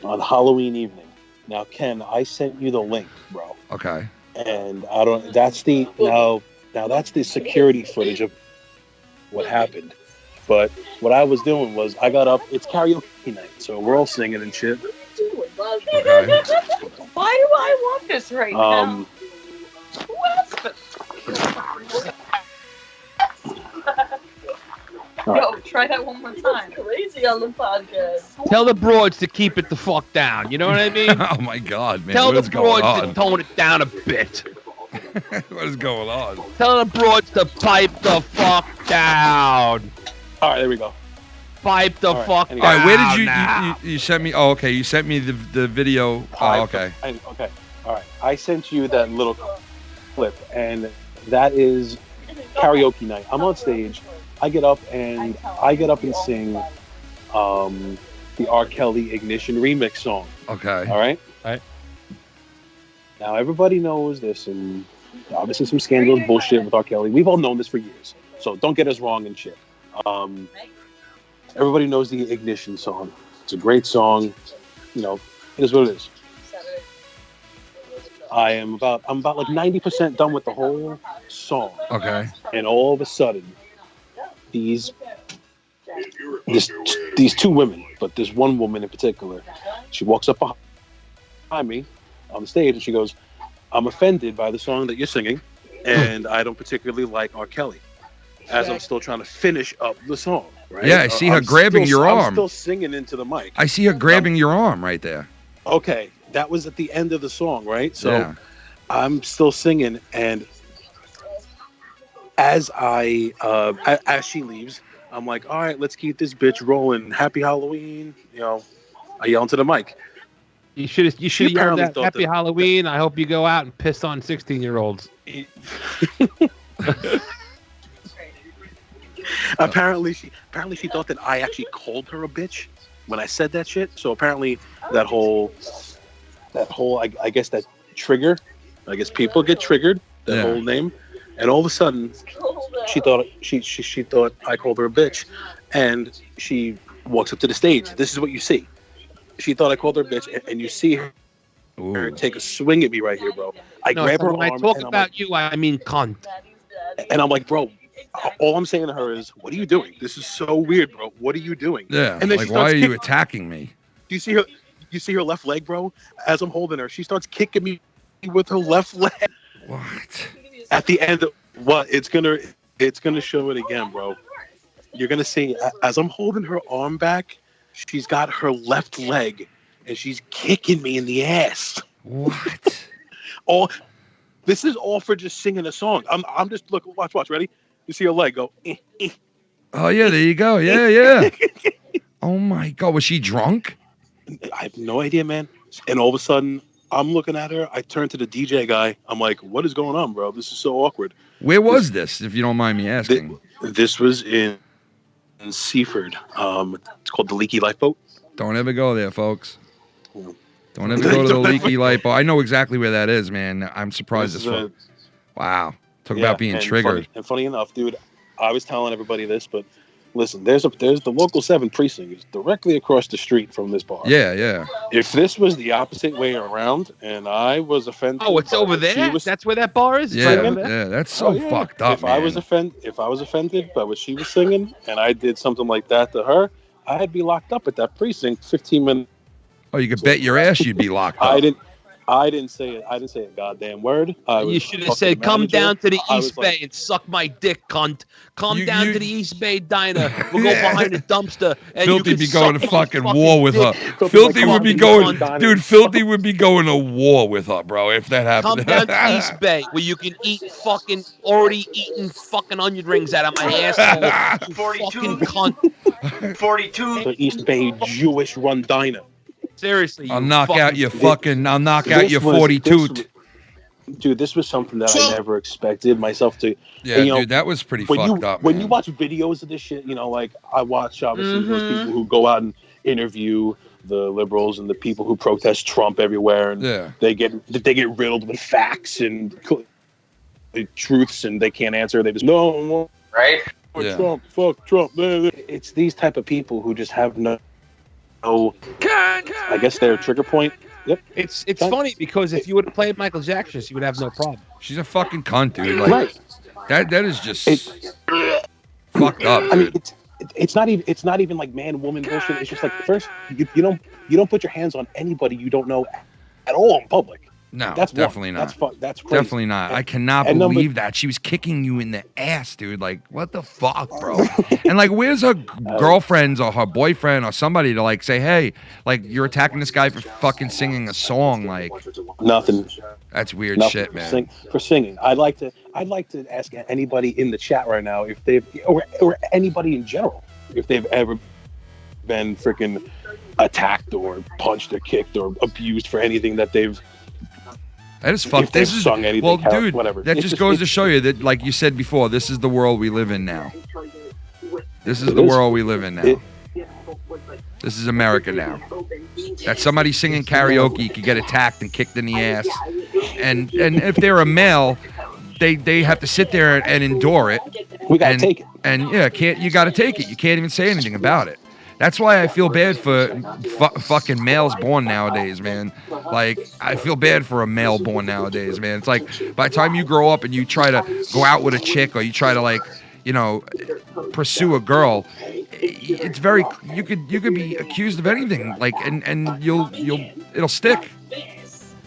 Halloween evening. Now, Ken, I sent you the link, bro. Okay. And I don't. That's the now that's the security footage of what happened. But what I was doing was I got up. It's karaoke night, so we're all singing and shit. Okay. Why do I want this right now? Yo, try that one more time. Crazy on the podcast. Tell the broads to keep it the fuck down. You know what I mean? Oh my God, man! Tell What the is going broads to on? tone it down a bit. What is going on? Tell the broads to pipe the fuck down. All right, there we go. Pipe the fuck down. All right, where did you sent me? Oh, okay. You sent me the video. Oh, okay. Okay. All right. I sent you that little clip, and that is karaoke night. I'm on stage. I get up and sing the R. Kelly Ignition remix song. Okay. All right. All right. Now everybody knows there's some obviously some scandalous bullshit with R. Kelly. We've all known this for years, so don't get us wrong and shit. Everybody knows the Ignition song. It's a great song. You know, it is what it is. I'm about like 90% done with the whole song. Okay. And all of a sudden, these two women, but this one woman in particular, she walks up behind me on the stage and she goes, I'm offended by the song that you're singing, and I don't particularly like R. Kelly. As I'm still trying to finish up the song, right? Yeah, I see her grabbing your arm. I'm still singing into the mic. I see her grabbing your arm right there. Okay, that was at the end of the song, right? So Yeah. I'm still singing, and as she leaves, I'm like, all right, let's keep this bitch rolling. Happy Halloween, I yell into the mic. You should have yelled apparently out thought Happy that- Halloween. I hope you go out and piss on 16-year-olds. Apparently she thought that I actually called her a bitch when I said that shit. So apparently that whole I guess that trigger, I guess people get triggered, that whole name, and all of a sudden she thought I called her a bitch, and she walks up to the stage. This is what you see. She thought I called her a bitch, and you see her take a swing at me right here, bro. I grab her when arm, I talk and I'm about like, you, I mean cunt. and I'm like, bro, all I'm saying to her is, what are you doing? This is so weird, bro. What are you doing? Yeah. And then Like, she why starts are you kicking- attacking me? Do you see her? You see her left leg, bro? As I'm holding her, she starts kicking me with her left leg. What? At the end of what? It's gonna show it again, bro. You're gonna see as I'm holding her arm back, she's got her left leg and she's kicking me in the ass. What? This is all for just singing a song. I'm just look, watch, ready? You see her leg go. Oh yeah, there you go. Yeah. Oh my God, was she drunk? I have no idea, man. And all of a sudden, I'm looking at her. I turn to the DJ guy. I'm like, "What is going on, bro? This is so awkward." Where was this, if you don't mind me asking? This was in Seaford. It's called the Leaky Lifeboat. Don't ever go there, folks. Don't ever go to the Leaky Lifeboat. I know exactly where that is, man. I'm surprised as fuck. Wow. Talk about being and triggered. Funny enough, dude, I was telling everybody this, but listen, there's the local 7 precinct is directly across the street from this bar. Yeah. If this was the opposite way around and I was offended, Oh, it's over there. That's where that bar is. It's right over there? Yeah, that's so fucked up, If I was offended by what she was singing and I did something like that to her, I'd be locked up at that precinct 15 minutes. Oh, you could bet your ass you'd be locked up. I didn't say it. I didn't say a goddamn word. You should have said, "Come down to the East Bay and suck my dick, cunt. Come down to the East Bay diner. We'll go behind the dumpster." And Filthy you be can going to suck my fucking war with her. dick. Filthy would be going, Fucking dude. Filthy would be going to war with her, bro. If that Come happened. down to East Bay where you can eat fucking already eaten fucking onion rings out of my asshole. You fucking cunt. 42. The East Bay Jewish run diner. Seriously, I'll knock out your fucking. I'll knock out your 42. Dude, this was something that I never expected myself to. Yeah, and, dude, that was pretty fucked up. When you watch videos of this shit, like I watch obviously those Mm-hmm. people who go out and interview the liberals and the people who protest Trump everywhere, and they get riddled with facts and truths, and they can't answer. They just no, right? Trump, fuck Trump. It's these type of people who just have no. I guess their trigger point. Yep. It's funny because if you would have played Michael Jackson, you would have no problem. She's a fucking cunt, dude. Like that is just fucked up. Dude. I mean, it's not even like man woman bullshit. It's just like first you don't put your hands on anybody you don't know at all in public. No, that's definitely not. That's crazy. Definitely not. I cannot and believe that she was kicking you in the ass, dude. Like, what the fuck, bro? And like, where's her girlfriends or her boyfriend or somebody to like say, hey, like you're attacking this guy for fucking singing a song? Like, nothing. That's weird Nothing shit, man. For singing, I'd like to ask anybody in the chat right now if they've or anybody in general if they've ever been freaking attacked or punched or kicked or abused for anything that they've. That is fucked. This is sung anything, well, dude. whatever. That It's just just- goes to show you that, like you said before, this is the world we live in now. This is It the is. world we live in now. This is America now. That somebody singing karaoke could get attacked and kicked in the ass, and if they're a male, they have to sit there and endure it. We gotta take it. And yeah, you got to take it. You can't even say anything about it. That's why I feel bad for fucking males born nowadays, man. Like, I feel bad for a male born nowadays, man. It's like, by the time you grow up and you try to go out with a chick or you try to, like, pursue a girl, it's very, you could be accused of anything, like, and it'll stick.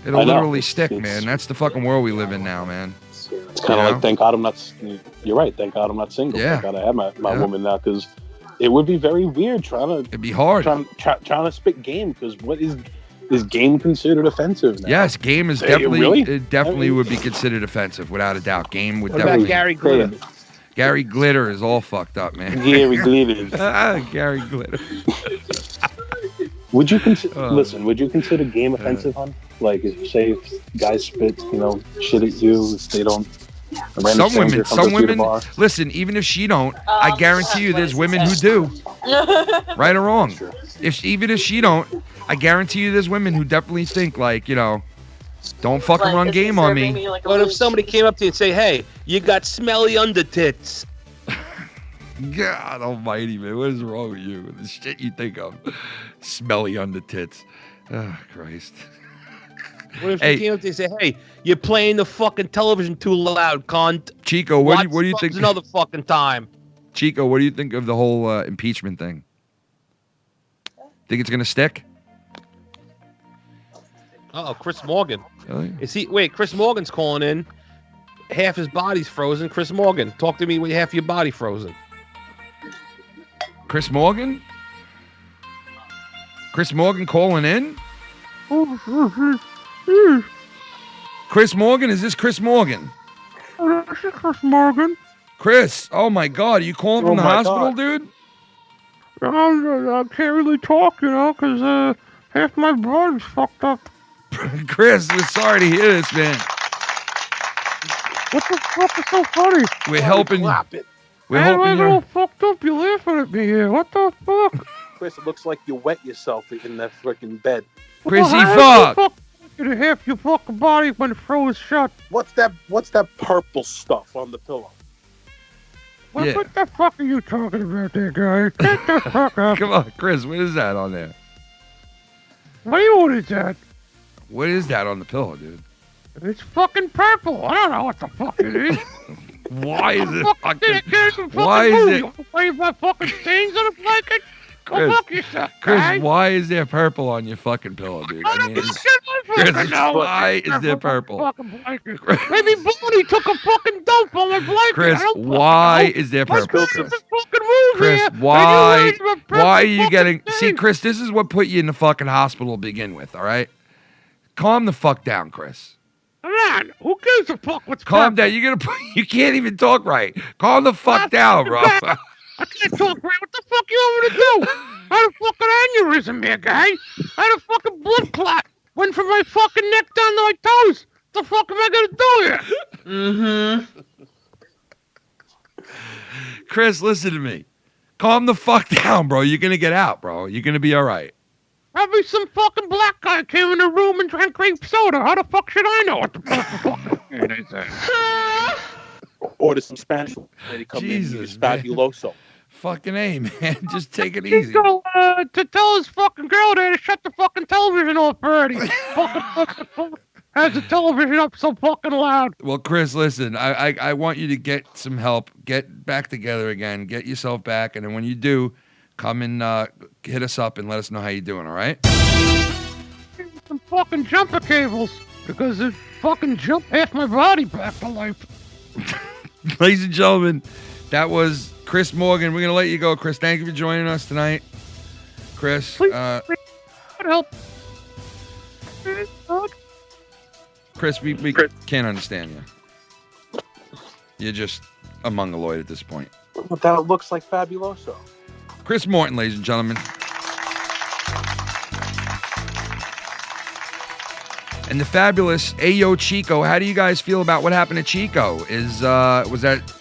It'll I know. literally stick, man. That's the fucking world we live in now, man. It's kind of like, thank God I'm not. You're right. Thank God I'm not single. Yeah. Thank God I have my woman now, because it would be very weird trying to. It'd be hard trying to spit game, because what is game considered offensive now? Yes, game is Hey, definitely really? it definitely would be considered offensive without a doubt. Game would What definitely. about Gary Glitter? Gary Glitter is all fucked up, man. Gary Glitter. Gary Glitter. Would you listen? Would you consider game offensive, hon? Like, if guys spit, shit at you, if they don't. a random stranger comes up Some to you at a women. bar? Listen, even if she don't, I guarantee you, there's women who do. Right or wrong. Even if she don't, I guarantee you, there's women who definitely think like, don't fucking run game on me. What if somebody came up to you and say, "Hey, you got smelly under tits"? God almighty, man. What is wrong with you? The shit you think of. Smelly under tits. Oh, Christ. What if she came up to you and say, "Hey, you're playing the fucking television too loud, cunt"? Chico, what do you think? Another fucking time. Chico, what do you think of the whole impeachment thing? Think it's going to stick? Oh, Chris Morgan. Really? Wait, Chris Morgan's calling in. Half his body's frozen. Chris Morgan, talk to me when half your body frozen. Chris Morgan? Chris Morgan calling in? Chris Morgan? Is this Chris Morgan? This is Chris Morgan. Chris, oh my God, are you calling from the hospital, dude? I can't really talk, because half my body's fucked up. Chris, we're sorry to hear this, man. What the fuck is so funny? We're helping. We're helping helping you. you. All fucked up. You laughing at me here. What the fuck? Chris, it looks like you wet yourself in that freaking bed. Chrissy, fuck! Half your fucking body when froze shut. What's that purple stuff on the pillow? What the fuck are you talking about there, guy? Get the fuck up. Come on, Chris, what is that on there? What is that? What is that on the pillow, dude? It's fucking purple. I don't know what the fuck it is. Why is it fucking... Why is it... Why my fucking stains on the blanket? Go fuck yourself, Chris, guy. why is there purple on your fucking pillow, dude? I mean, Chris, why is there purple? Maybe Bonnie took a fucking dump on my blanket. Chris, why is there purple? Chris, here, why are you getting... See, Chris, this is what put you in the fucking hospital to begin with, all right? Calm the fuck down, Chris. Come on, who gives a fuck what's Calm down. You can't even talk right. Calm the fuck down, bro. I can't talk right. What the fuck you want me to do? I had a fucking aneurysm here, guy. I had a fucking blood clot. Went from my fucking neck down to my toes. What the fuck am I gonna do here? Chris, listen to me. Calm the fuck down, bro. You're gonna get out, bro. You're gonna be all right. Probably some fucking black guy came in the room and drank grape soda. How the fuck should I know what the fuck it is? Order some Spanish lady come in. Jesus, Fabuloso. Fucking A, man. Just take it easy. Chico, to tell his fucking girl there to shut the fucking television off already. Has the television up so fucking loud. Well, Chris, listen. I want you to get some help. Get back together again. Get yourself back. And then when you do, come and hit us up and let us know how you're doing, all right? Some fucking jumper cables. Because it fucking jumped half my body back to life. Ladies and gentlemen, that was Chris Morgan. We're going to let you go, Chris. Thank you for joining us tonight. Chris. Help. Chris, we can't understand you. You're just a mongoloid at this point. Well, that looks like Fabuloso. Chris Morton, ladies and gentlemen. And the fabulous Ayo Chico. How do you guys feel about what happened to Chico? Was that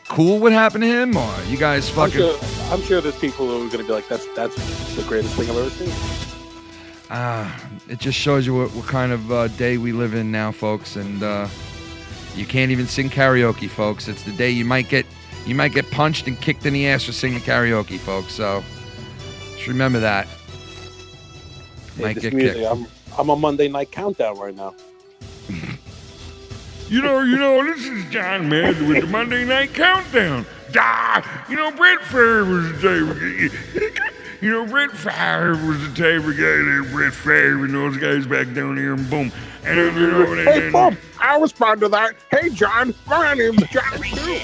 cool what happened to him, or you guys fucking? I'm sure there's people who are going to be like, that's the greatest thing I've ever seen. It just shows you what kind of day we live in now, folks. And you can't even sing karaoke, folks. It's the day you might get punched and kicked in the ass for singing karaoke, folks. So just remember that. Might get kicked. I'm on Monday Night Countdown right now. You know, this is John Mad with the Monday Night Countdown. Brett Favre was You know, Brett Favre was the type of guy that Brett Favre and those guys back down here and boom. And then, you know, Hey, Bob, I'll respond to that. Hey, John, my name's John too.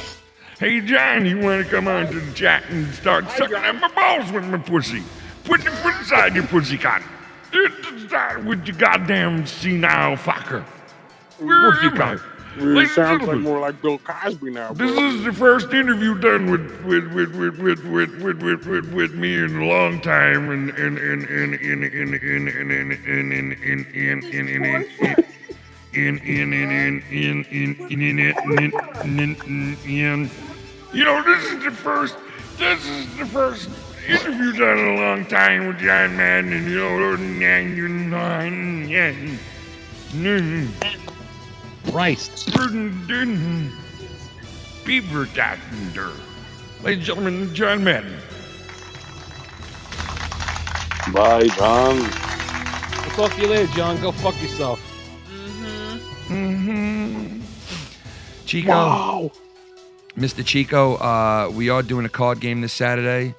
Hey, John, you want to come on to the chat and start sucking at my balls with my pussy? Put your foot inside your pussy cotton. Start with your goddamn senile fucker. Where am I? It sounds like more like Bill Cosby now. This is the first interview done with me in a long time, and you know, this is the first interview done in a long time with John Madden, and you know, Christ. Beaver Dattender. Ladies and gentlemen, John Madden. Bye, John. I'll talk to you later, John. Go fuck yourself. Chico. Wow. Mr. Chico, we are doing a card game this Saturday.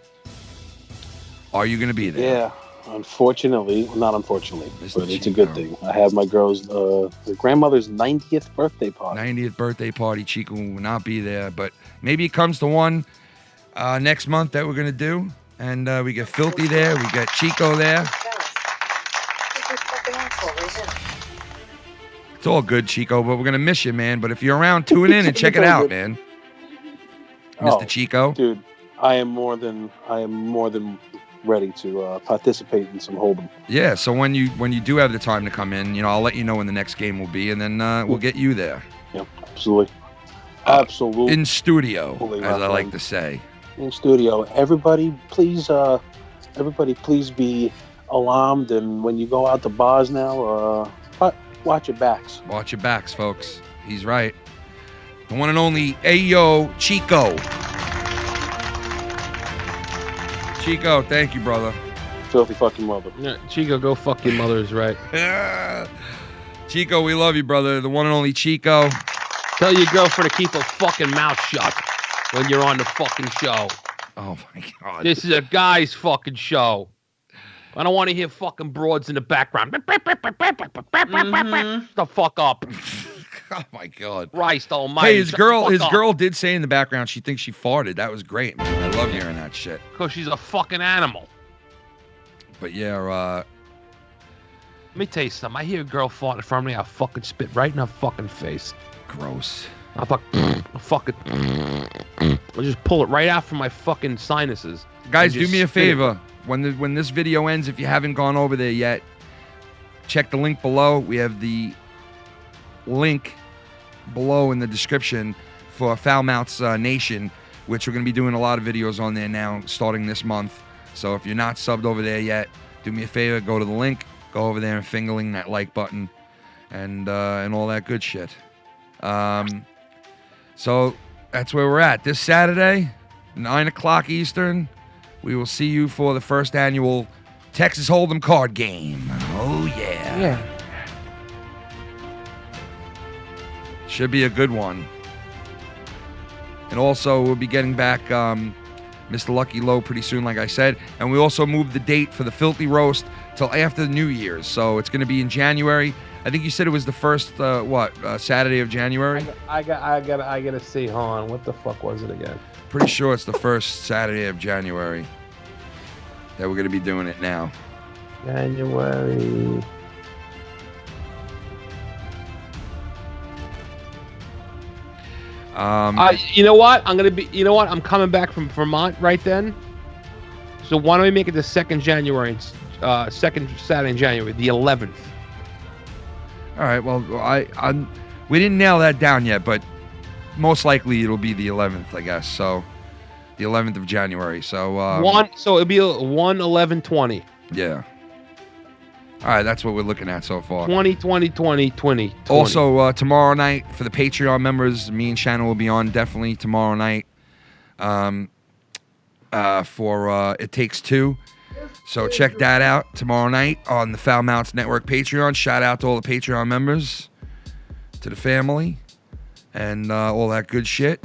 Are you going to be there? Yeah, unfortunately, not unfortunately, but it's a good thing. I have my girl's, her grandmother's 90th birthday party. 90th birthday party. Chico will not be there, but maybe it comes to one next month that we're going to do. And we get Filthy there. We got Chico there. It's all good, Chico, but we're going to miss you, man. But if you're around, tune in and check it out, man. Mr. Chico. Dude, I am more than ready to participate in some Hold'em. Yeah, so when you do have the time to come in, you know, I'll let you know when the next game will be, and then we'll get you there. Yeah, absolutely. Absolutely. In studio, Holy as I God, like man. to say. In studio. Everybody please be alarmed, and when you go out to bars now, watch your backs. Watch your backs, folks. He's right. The one and only Ayo Chico. Chico, thank you, brother. Filthy fucking mother. Yeah, Chico, go fuck your mother is right. Chico, we love you, brother. The one and only Chico. Tell your girlfriend to keep her fucking mouth shut when you're on the fucking show. Oh, my God. This is a guy's fucking show. I don't want to hear fucking broads in the background. The fuck up. Oh, my God. Christ almighty. Hey, his girl did say in the background she thinks she farted. That was great, man. I love hearing that shit. Because she's a fucking animal. But yeah, let me tell you something. I hear a girl fart in front of me, I'll fucking spit right in her fucking face. Gross. I'll fucking I'll just pull it right out from my fucking sinuses. Guys, do me a favor. When this video ends, if you haven't gone over there yet, check the link below. We have the link below in the description for FoulMouth's Nation, which we're going to be doing a lot of videos on there now starting this month. So if you're not subbed over there yet, do me a favor, go to the link, go over there and fingering that like button and all that good shit. So that's where we're at. This Saturday, 9 o'clock Eastern, we will see you for the first annual Texas Hold'em card game. Oh, yeah. Yeah. Should be a good one. And also, we'll be getting back Mr. Lucky Low pretty soon, like I said. And we also moved the date for the Filthy Roast till after the New Year's. So it's going to be in January. I think you said it was the first, Saturday of January? I gotta see. Hold on. What the fuck was it again? Pretty sure it's the first Saturday of January that we're going to be doing it now. January. You know what? I'm coming back from Vermont right then. So why don't we make it the second Saturday in January, the 11th. All right. Well, we didn't nail that down yet, but most likely it'll be the 11th, I guess. So the 11th of January. So So it'll be 1/11/20. Yeah. All right, that's what we're looking at so far. 20. Also, tomorrow night for the Patreon members, me and Shannon will be on definitely tomorrow night for It Takes Two. So check that out tomorrow night on the FoulMouth Network Patreon. Shout out to all the Patreon members, to the family, and all that good shit.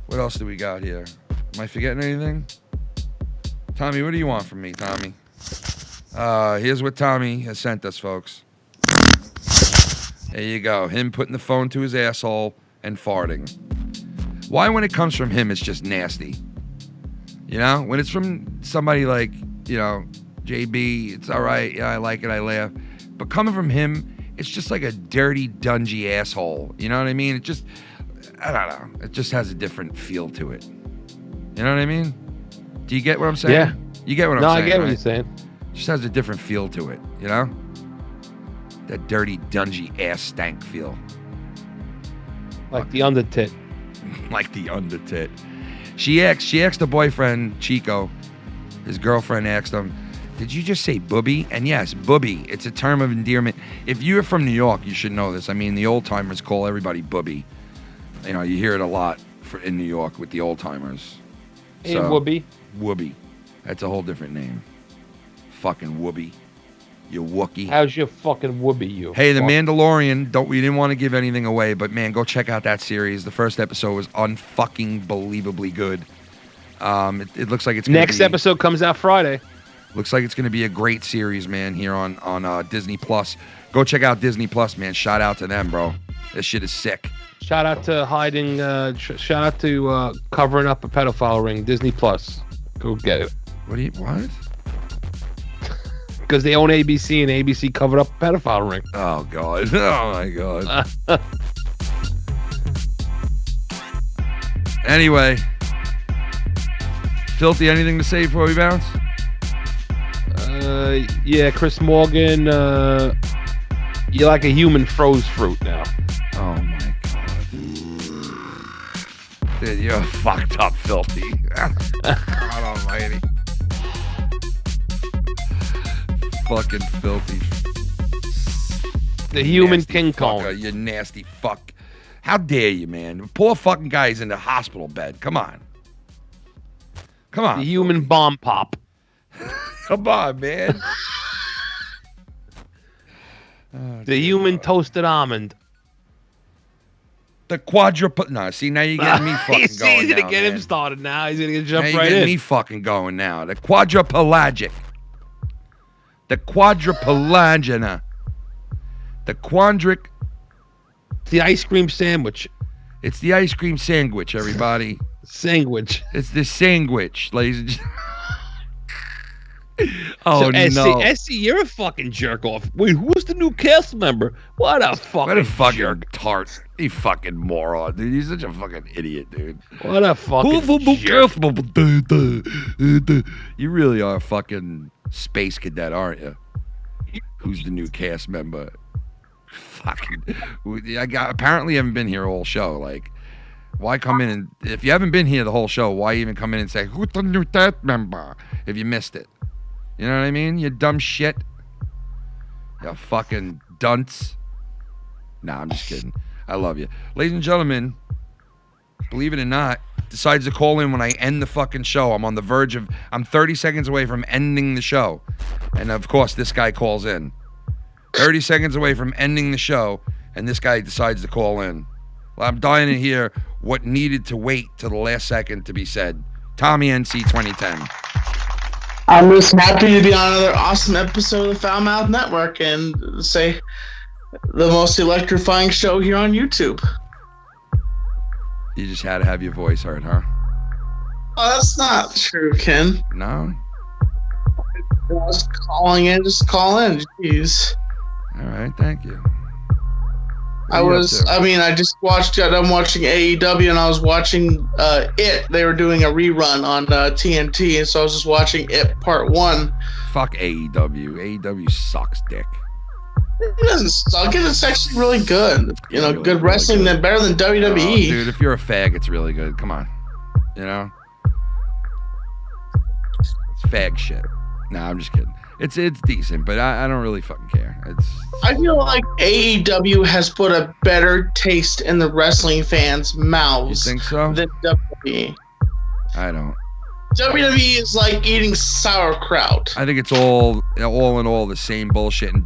What else do we got here? Am I forgetting anything? Tommy, what do you want from me, Tommy? Here's what Tommy has sent us, folks. There you go. Him putting the phone to his asshole and farting. Why, when it comes from him, it's just nasty? You know? When it's from somebody like, you know, JB, it's all right. Yeah, I like it. I laugh. But coming from him, it's just like a dirty, dungy asshole. You know what I mean? It just, I don't know. It just has a different feel to it. You know what I mean? Do you get what I'm saying? Yeah. You get what I'm saying? No, I get what right? you're saying. Just has a different feel to it, you know? That dirty, dungy ass stank feel. Like the undertit. Like the undertit. She asked the boyfriend, Chico, his girlfriend asked him, did you just say booby? And yes, booby. It's a term of endearment. If you're from New York, you should know this. I mean, the old timers call everybody booby. You know, you hear it a lot in New York with the old timers. Hey, Whoopi. Whoopi. That's a whole different name. Fucking Whoopi. You Wookie. How's your fucking Whoopi, you? Hey, The Mandalorian. We didn't want to give anything away, but man, go check out that series. The first episode was unfucking believably good. It looks like it's gonna Next episode comes out Friday. Looks like it's going to be a great series, man, here on Disney Plus. Go check out Disney Plus, man. Shout out to them, bro. This shit is sick. Shout out to shout out to covering up a pedophile ring. Disney Plus. Go get it. What? Because they own ABC and ABC covered up a pedophile ring. Oh, God. Oh, my God. Anyway. Filthy, anything to say before we bounce? Yeah, Chris Morgan, you're like a human froze fruit now. Oh, my God. Dude, you're fucked up, Filthy. God almighty. Fucking filthy. The human King Kong. Fucker, you nasty fuck. How dare you, man? Poor fucking guy's in the hospital bed. Come on. Come on. The human bomb pop. Come on, man. The human toasted almond. The quadruple. No, see, now you're getting me fucking He's going gonna now, get man. him started now. He's gonna jump Now you're right getting in. me fucking going now. The quadripelagic. The quadripelagina. The quandric. The ice cream sandwich. It's the ice cream sandwich, everybody. Sandwich. It's the sandwich, ladies and gentlemen. Oh, so, no. SC, you're a fucking jerk off. Wait, who's the new cast member? What a fucking jerk. Tart. You fucking moron, dude. He's such a fucking idiot, dude. What a fucking jerk. You really are a fucking space cadet, aren't you? Who's the new cast member? Fucking. Apparently, you haven't been here all show. Like, why come in and if you haven't been here the whole show, why even come in and say who's the new cast member if you missed it? You know what I mean? You dumb shit. You fucking dunce. Nah, I'm just kidding. I love you. Ladies and gentlemen, believe it or not, decides to call in when I end the fucking show. I'm on the verge of, I'm 30 seconds away from ending the show. And of course, this guy calls in. 30 seconds away from ending the show, and this guy decides to call in. Well, I'm dying to hear what needed to wait till the last second to be said. Tommy NC 2010. I'm just happy to be on another awesome episode of the FoulMouth Network and say the most electrifying show here on YouTube. You just had to have your voice heard, huh? Oh, that's not true, Ken. No? I was calling in, just call in. Jeez. All right, thank you. I just got done watching AEW and I was watching It. They were doing a rerun on TNT, and so I was just watching It Part 1. Fuck AEW. AEW sucks dick. It doesn't suck. It's actually really good. You know, good wrestling, really good. Better than WWE. Oh, dude, if you're a fag, it's really good. Come on. You know? It's fag shit. Nah, I'm just kidding. It's decent, but I don't really fucking care. I feel like AEW has put a better taste in the wrestling fans' mouths. You think so? Than WWE. I don't. WWE is like eating sauerkraut. I think it's all in all the same bullshit. And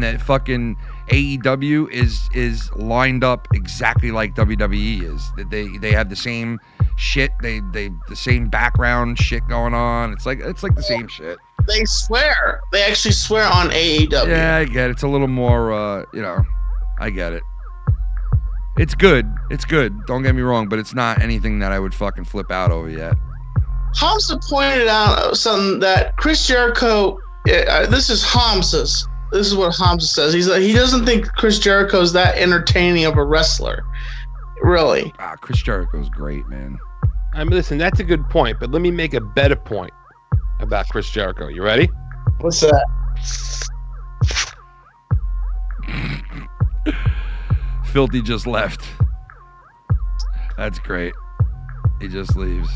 that fucking AEW is lined up exactly like WWE is. That they have the same shit. They the same background shit going on. It's like the same shit. They swear. They actually swear on AEW. Yeah, I get it. It's a little more, I get it. It's good. It's good. Don't get me wrong, but it's not anything that I would fucking flip out over yet. Hamza pointed out something that Chris Jericho. This is Hamza's. This is what Hamza says. He doesn't think Chris Jericho is that entertaining of a wrestler. Really. Chris Jericho's great, man. I mean, listen, that's a good point, but let me make a better point about Chris Jericho. You ready? What's that? Filthy just left. That's great. He just leaves.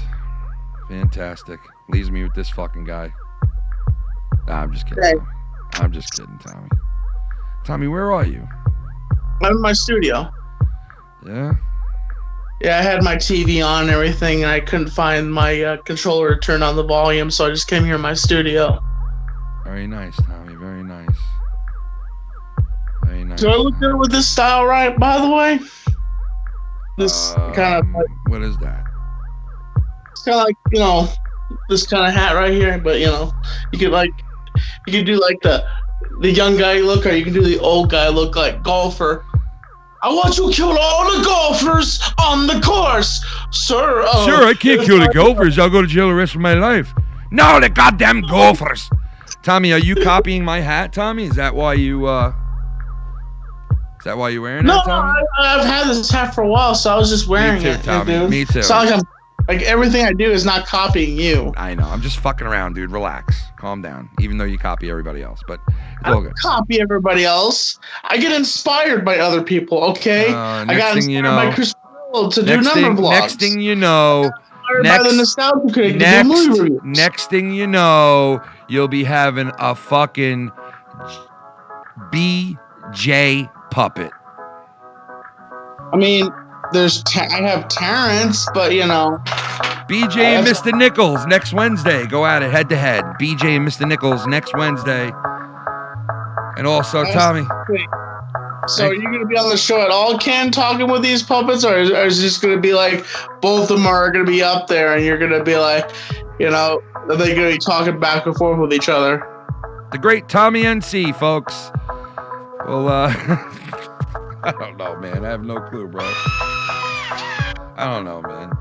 Fantastic. Leaves me with this fucking guy. Nah, I'm just kidding. Hey. I'm just kidding, Tommy. Tommy, where are you? I'm in my studio. Yeah? Yeah, I had my TV on and everything, and I couldn't find my controller to turn on the volume, so I just came here in my studio. Very nice, Tommy. Very nice. Very nice. Do I look good with this style, right? By the way, this kind of like, what is that? it's kind of like this kind of hat right here, but you could do like the young guy look, or you can do the old guy look, like golfer. I want you to kill all the golfers on the course, sir. Sure, I can't kill the golfers. I'll go to jail the rest of my life. No, the goddamn golfers. Tommy, are you copying my hat, Tommy? Is that why you wearing No, it, Tommy? I've had this hat for a while, so I was just wearing Me too, it. Tommy. Dude. Me too. It's not like everything I do is not copying you. I know. I'm just fucking around, dude. Relax. Calm down. Even though you copy everybody else, but it's all good. Copy everybody else. I get inspired by other people. Okay, I got inspired by Chris Bill to do number vlogs. Next thing you know, by the nostalgia critic to do movie reviews. next thing you know, you'll be having a fucking BJ puppet. I mean, I have Terrence, but BJ and Mr. Nichols next Wednesday. Go at it head to head. BJ and Mr. Nichols next Wednesday. And also, Tommy. So are you going to be on the show at all, Ken, talking with these puppets? Or is it just going to be like both of them are going to be up there and you're going to be like, are they going to be talking back and forth with each other? The great Tommy NC, folks. Well, I don't know, man. I have no clue, bro. I don't know, man.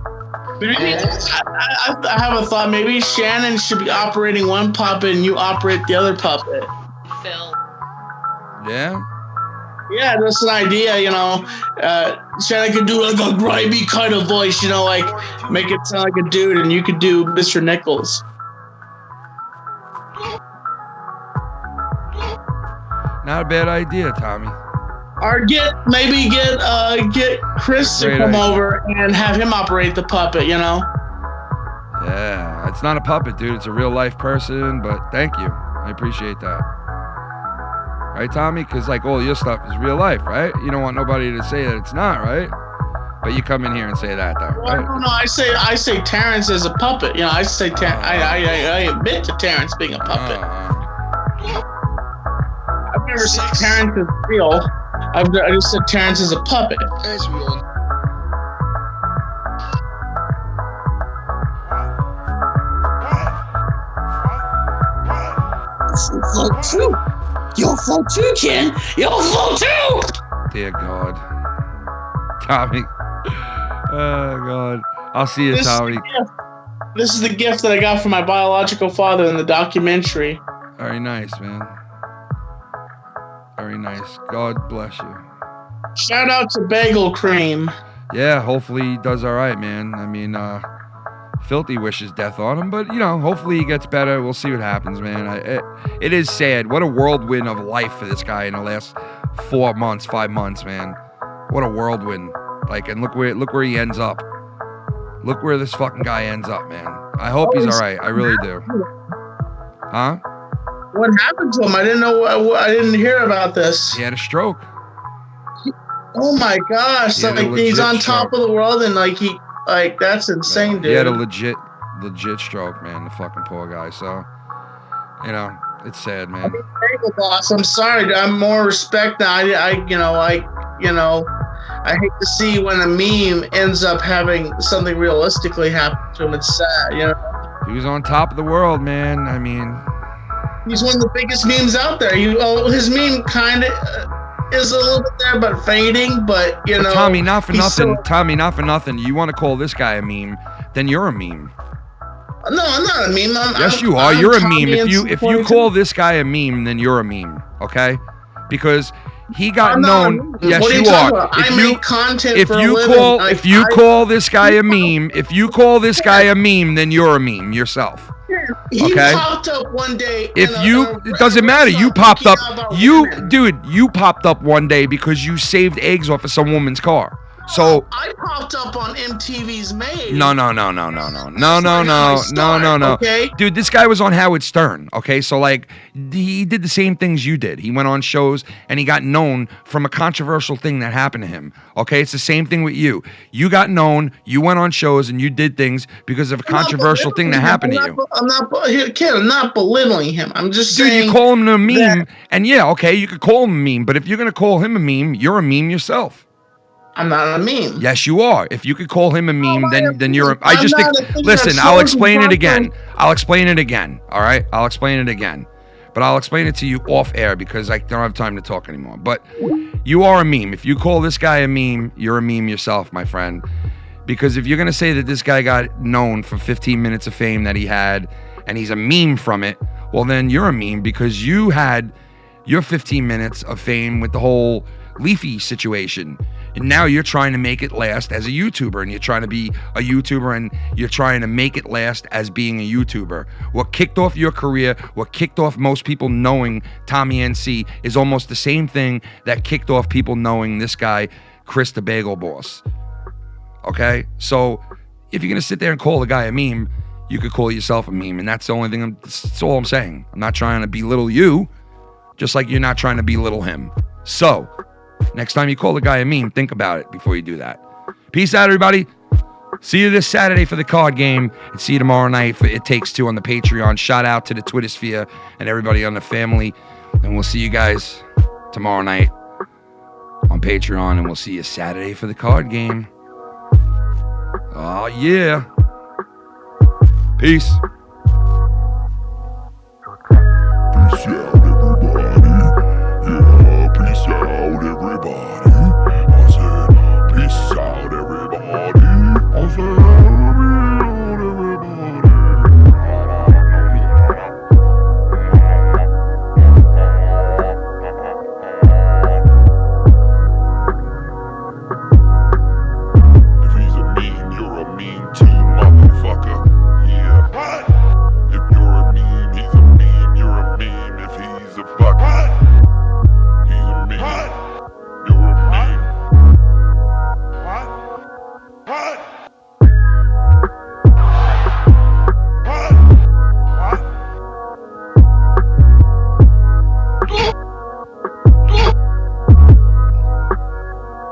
Maybe, I have a thought. Maybe Shannon should be operating one puppet and you operate the other puppet. Phil. Yeah? Yeah, that's an idea, Shannon could do like a grimy kind of voice, like make it sound like a dude, and you could do Mr. Nichols. Not a bad idea, Tommy. Or get Chris to come over and have him operate the puppet, Yeah, it's not a puppet, dude. It's a real life person, but thank you. I appreciate that. Right, Tommy? Because all your stuff is real life, right? You don't want nobody to say that it's not, right? But you come in here and say that, though, right? No, I say Terrence is a puppet. I say I admit to Terrence being a puppet. I've never said Terrence is real. I just said Terrence is a puppet. As we all Float too. You'll float too, Ken. You'll float too. Dear God. Tommy. Oh, God. I'll see you, Tommy. This is the gift that I got from my biological father in the documentary. Very nice, man. Very nice. God bless you. Shout out to Bagel Cream. Yeah, hopefully he does all right, man. I mean, Filthy wishes death on him, but, hopefully he gets better. We'll see what happens, man. It is sad. What a whirlwind of life for this guy in the last 5 months, man. What a whirlwind. And look where he ends up. Look where this fucking guy ends up, man. I hope he's all right. I really do. Huh? What happened to him? I didn't know. I didn't hear about this. He had a stroke. Oh my gosh! He's on top of the world, and that's insane, dude. He had a legit stroke, man. The fucking poor guy. So, it's sad, man. Bagel Boss, I'm sorry. I'm more respect now. I hate to see when a meme ends up having something realistically happen to him. It's sad, you know. He was on top of the world, man. I mean, he's one of the biggest memes out there. His meme kind of is a little bit there, but fading. But you know, Tommy, not for nothing. Tommy, not for nothing. You want to call this guy a meme? Then you're a meme. No, I'm not a meme. Yes, you are. You're a meme. If you call this guy a meme, then you're a meme. Okay? Because he got known. Yes, what you are. are. I make content if for you a living. call Like, if you call this guy a meme, if you call this guy a meme, then you're a meme yourself. He Okay? popped up one day. If you, it doesn't matter. You popped up. You popped up one day because you saved eggs off of some woman's car. So I popped up on MTV's Made. no. Okay? Dude, this guy was on Howard Stern. Okay, so like he did the same things you did. He went on shows and he got known from a controversial thing that happened to him. Okay, it's the same thing with you. You got known. You went on shows and you did things because of a controversial thing that happened to you. I'm not belittling him. I'm just saying. Dude, you call him a meme, and yeah, okay, you could call him a meme. But if you're gonna call him a meme, you're a meme yourself. I'm not a meme. Yes, you are. If you could call him a meme, then you're. Listen, I'm I'll explain it again. I'll explain it again. All right, I'll explain it again. But I'll explain it to you off air because I don't have time to talk anymore. But you are a meme. If you call this guy a meme, you're a meme yourself, my friend. Because if you're gonna say that this guy got known for 15 minutes of fame that he had, and he's a meme from it, well then you're a meme because you had your 15 minutes of fame with the whole Leafy situation. And now you're trying to make it last as a YouTuber, and you're trying to be a YouTuber, and you're trying to make it last as being a YouTuber. What kicked off your career, what kicked off most people knowing Tommy NC is almost the same thing that kicked off people knowing this guy, Chris the Bagel Boss. Okay? So if you're going to sit there and call the guy a meme, you could call yourself a meme, and that's the only thing, that's all I'm saying. I'm not trying to belittle you, just like you're not trying to belittle him. So, next time you call the guy a meme, think about it before you do that. Peace out, everybody. See you this Saturday for the card game, and see you tomorrow night for It Takes Two on the Patreon. Shout out to the Twitter sphere and everybody on the family, and we'll see you guys tomorrow night on Patreon, and we'll see you Saturday for the card game. Oh, yeah. Peace.